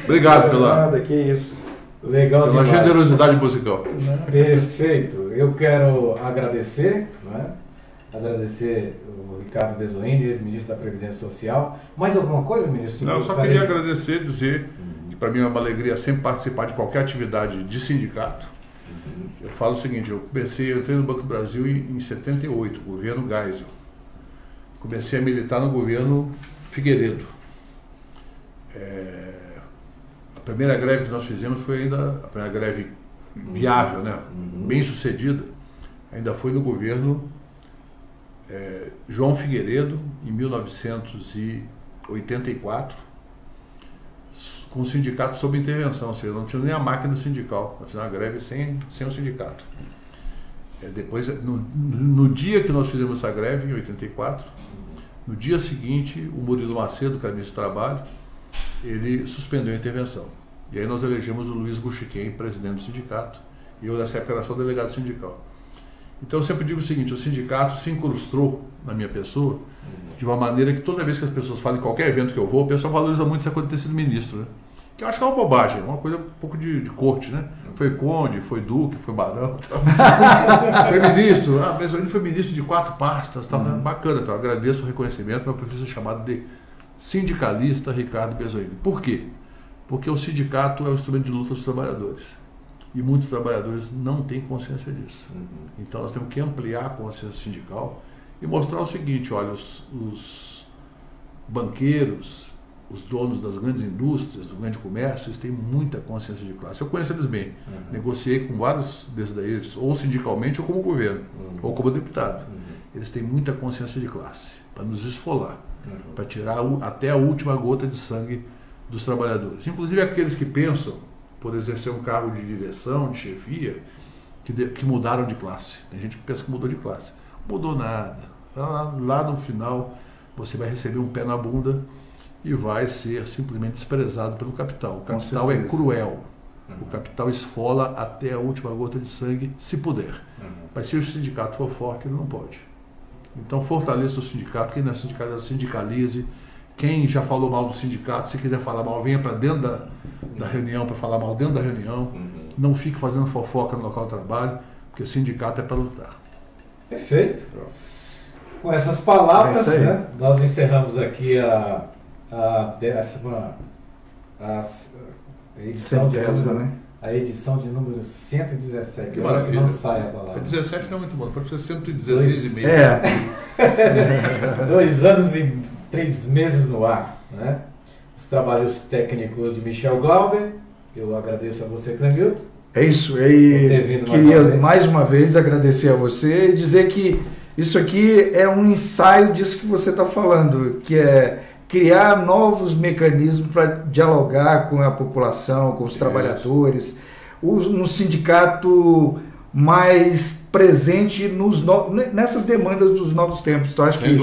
Obrigado pela. Nada, que isso. Legal Pela demais. generosidade musical. Perfeito. Eu quero agradecer, né? Agradecer o Ricardo Bezoini, ex-ministro da Previdência Social. Mais alguma coisa, ministro? Não, eu só queria agradecer, dizer que para mim é uma alegria sempre participar de qualquer atividade de sindicato. Eu falo o seguinte, eu entrei no Banco do Brasil em 78, governo Geisel. Comecei a militar no governo Figueiredo. A primeira greve que nós fizemos foi ainda a primeira greve viável, né? Bem sucedida, ainda foi no governo João Figueiredo, em 1984, com o sindicato sob intervenção, ou seja, não tinha nem a máquina sindical, nós fizemos uma greve sem o sindicato. Depois, no dia que nós fizemos essa greve, em 84, no dia seguinte, o Murilo Macedo, que era ministro do Trabalho, ele suspendeu a intervenção. E aí nós elegemos o Luiz Guxiquem, presidente do sindicato, e eu nessa época era só delegado sindical. Então eu sempre digo o seguinte, o sindicato se incrustou na minha pessoa de uma maneira que toda vez que as pessoas falam em qualquer evento que eu vou, o pessoal valoriza muito essa coisa de ter sido ministro, né? Que eu acho que é uma bobagem, uma coisa um pouco de corte, né? Foi conde, foi duque, foi barão, tal. Foi ministro, mas ele foi ministro de 4 pastas, tal. Bacana, então eu agradeço o reconhecimento, meu professor chamado de sindicalista Ricardo Bezoini. Por quê? Porque o sindicato é o instrumento de luta dos trabalhadores. E muitos trabalhadores não têm consciência disso. Então nós temos que ampliar a consciência sindical e mostrar o seguinte, olha, os banqueiros, os donos das grandes indústrias, do grande comércio, eles têm muita consciência de classe. Eu conheço eles bem. Negociei com vários desses daí, ou sindicalmente ou como governo, ou como deputado. Eles têm muita consciência de classe, para nos esfolar, para tirar até a última gota de sangue dos trabalhadores. Inclusive aqueles que pensam por exercer um cargo de direção, de chefia, que mudaram de classe. Tem gente que pensa que mudou de classe. Mudou nada. Lá no final, você vai receber um pé na bunda e vai ser simplesmente desprezado pelo capital. O capital é cruel. O capital esfola até a última gota de sangue, se puder. Mas se o sindicato for forte, ele não pode. Então fortaleça o sindicato. Quem não é sindicato, sindicalize. Quem já falou mal do sindicato, se quiser falar mal, venha para dentro da reunião para falar mal dentro da reunião. Não fique fazendo fofoca no local de trabalho, porque sindicato é para lutar. Perfeito. Com essas palavras, né, nós encerramos aqui a edição a edição de número 117. Que maravilha. Não sai a palavra. 17 não é muito bom, pode ser 116,5. 2 anos e 3 meses no ar, né? Os trabalhos técnicos de Michel Glauber. Eu agradeço a você, Clemilton. É isso. E queria mais uma vez agradecer a você e dizer que isso aqui é um ensaio disso que você está falando, que é criar novos mecanismos para dialogar com a população, com os trabalhadores, um sindicato mais presente nessas demandas dos novos tempos. Então, acho que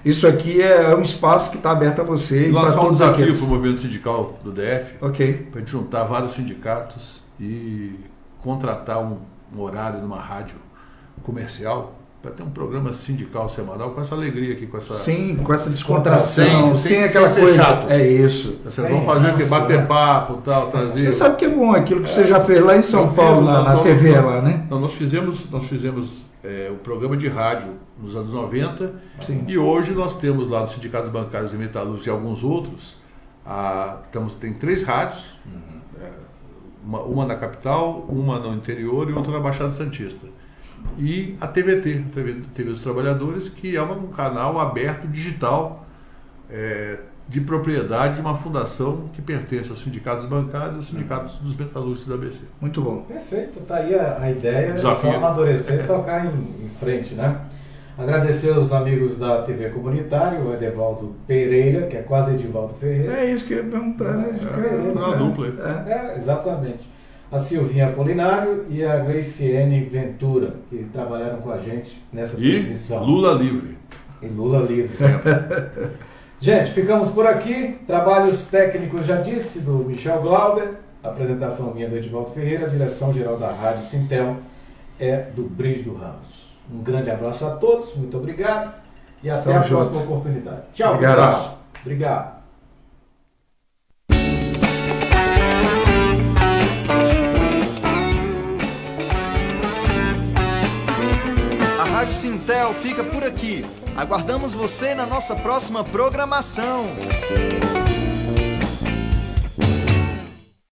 isso aqui é um espaço que está aberto a você. E lançar um desafio para o movimento sindical do DF, para a gente juntar vários sindicatos e contratar um horário numa rádio comercial para ter um programa sindical semanal com essa alegria aqui, com essa... Sim, com essa descontração, sem aquela coisa... chato. É isso. Vocês vão fazer o que? Bater papo, tal, trazer... Você sabe que é bom aquilo que você já fez lá em São Paulo, na TV lá, né? Nós fizemos o programa de rádio nos anos 90. Sim. E hoje nós temos lá nos sindicatos bancários e metalúrgicos e alguns outros, tem 3 rádios, uma na capital, uma no interior e outra na Baixada Santista. E a TVT, TV dos Trabalhadores, que é um canal aberto, digital, de propriedade de uma fundação que pertence aos sindicatos bancários e aos sindicatos dos metalúrgicos da ABC. Muito bom. Perfeito, está aí a ideia, é só amadurecer e tocar em frente, né? Agradecer aos amigos da TV Comunitária, o Edevaldo Pereira, que é quase Edivaldo Ferreira. É isso que eu ia perguntar, né? Uma dupla. Exatamente. A Silvinha Apolinário e a Gleiciene Ventura, que trabalharam com a gente nessa transmissão. Lula livre. E Lula livre. Gente, ficamos por aqui. Trabalhos técnicos, já disse, do Michel Glauber. Apresentação minha do Edivaldo Ferreira. A direção geral da Rádio Sintel é do Brígido Ramos. Um grande abraço a todos, muito obrigado. E até a próxima oportunidade. Tchau, pessoal. Obrigado. Sintel fica por aqui. Aguardamos você na nossa próxima programação.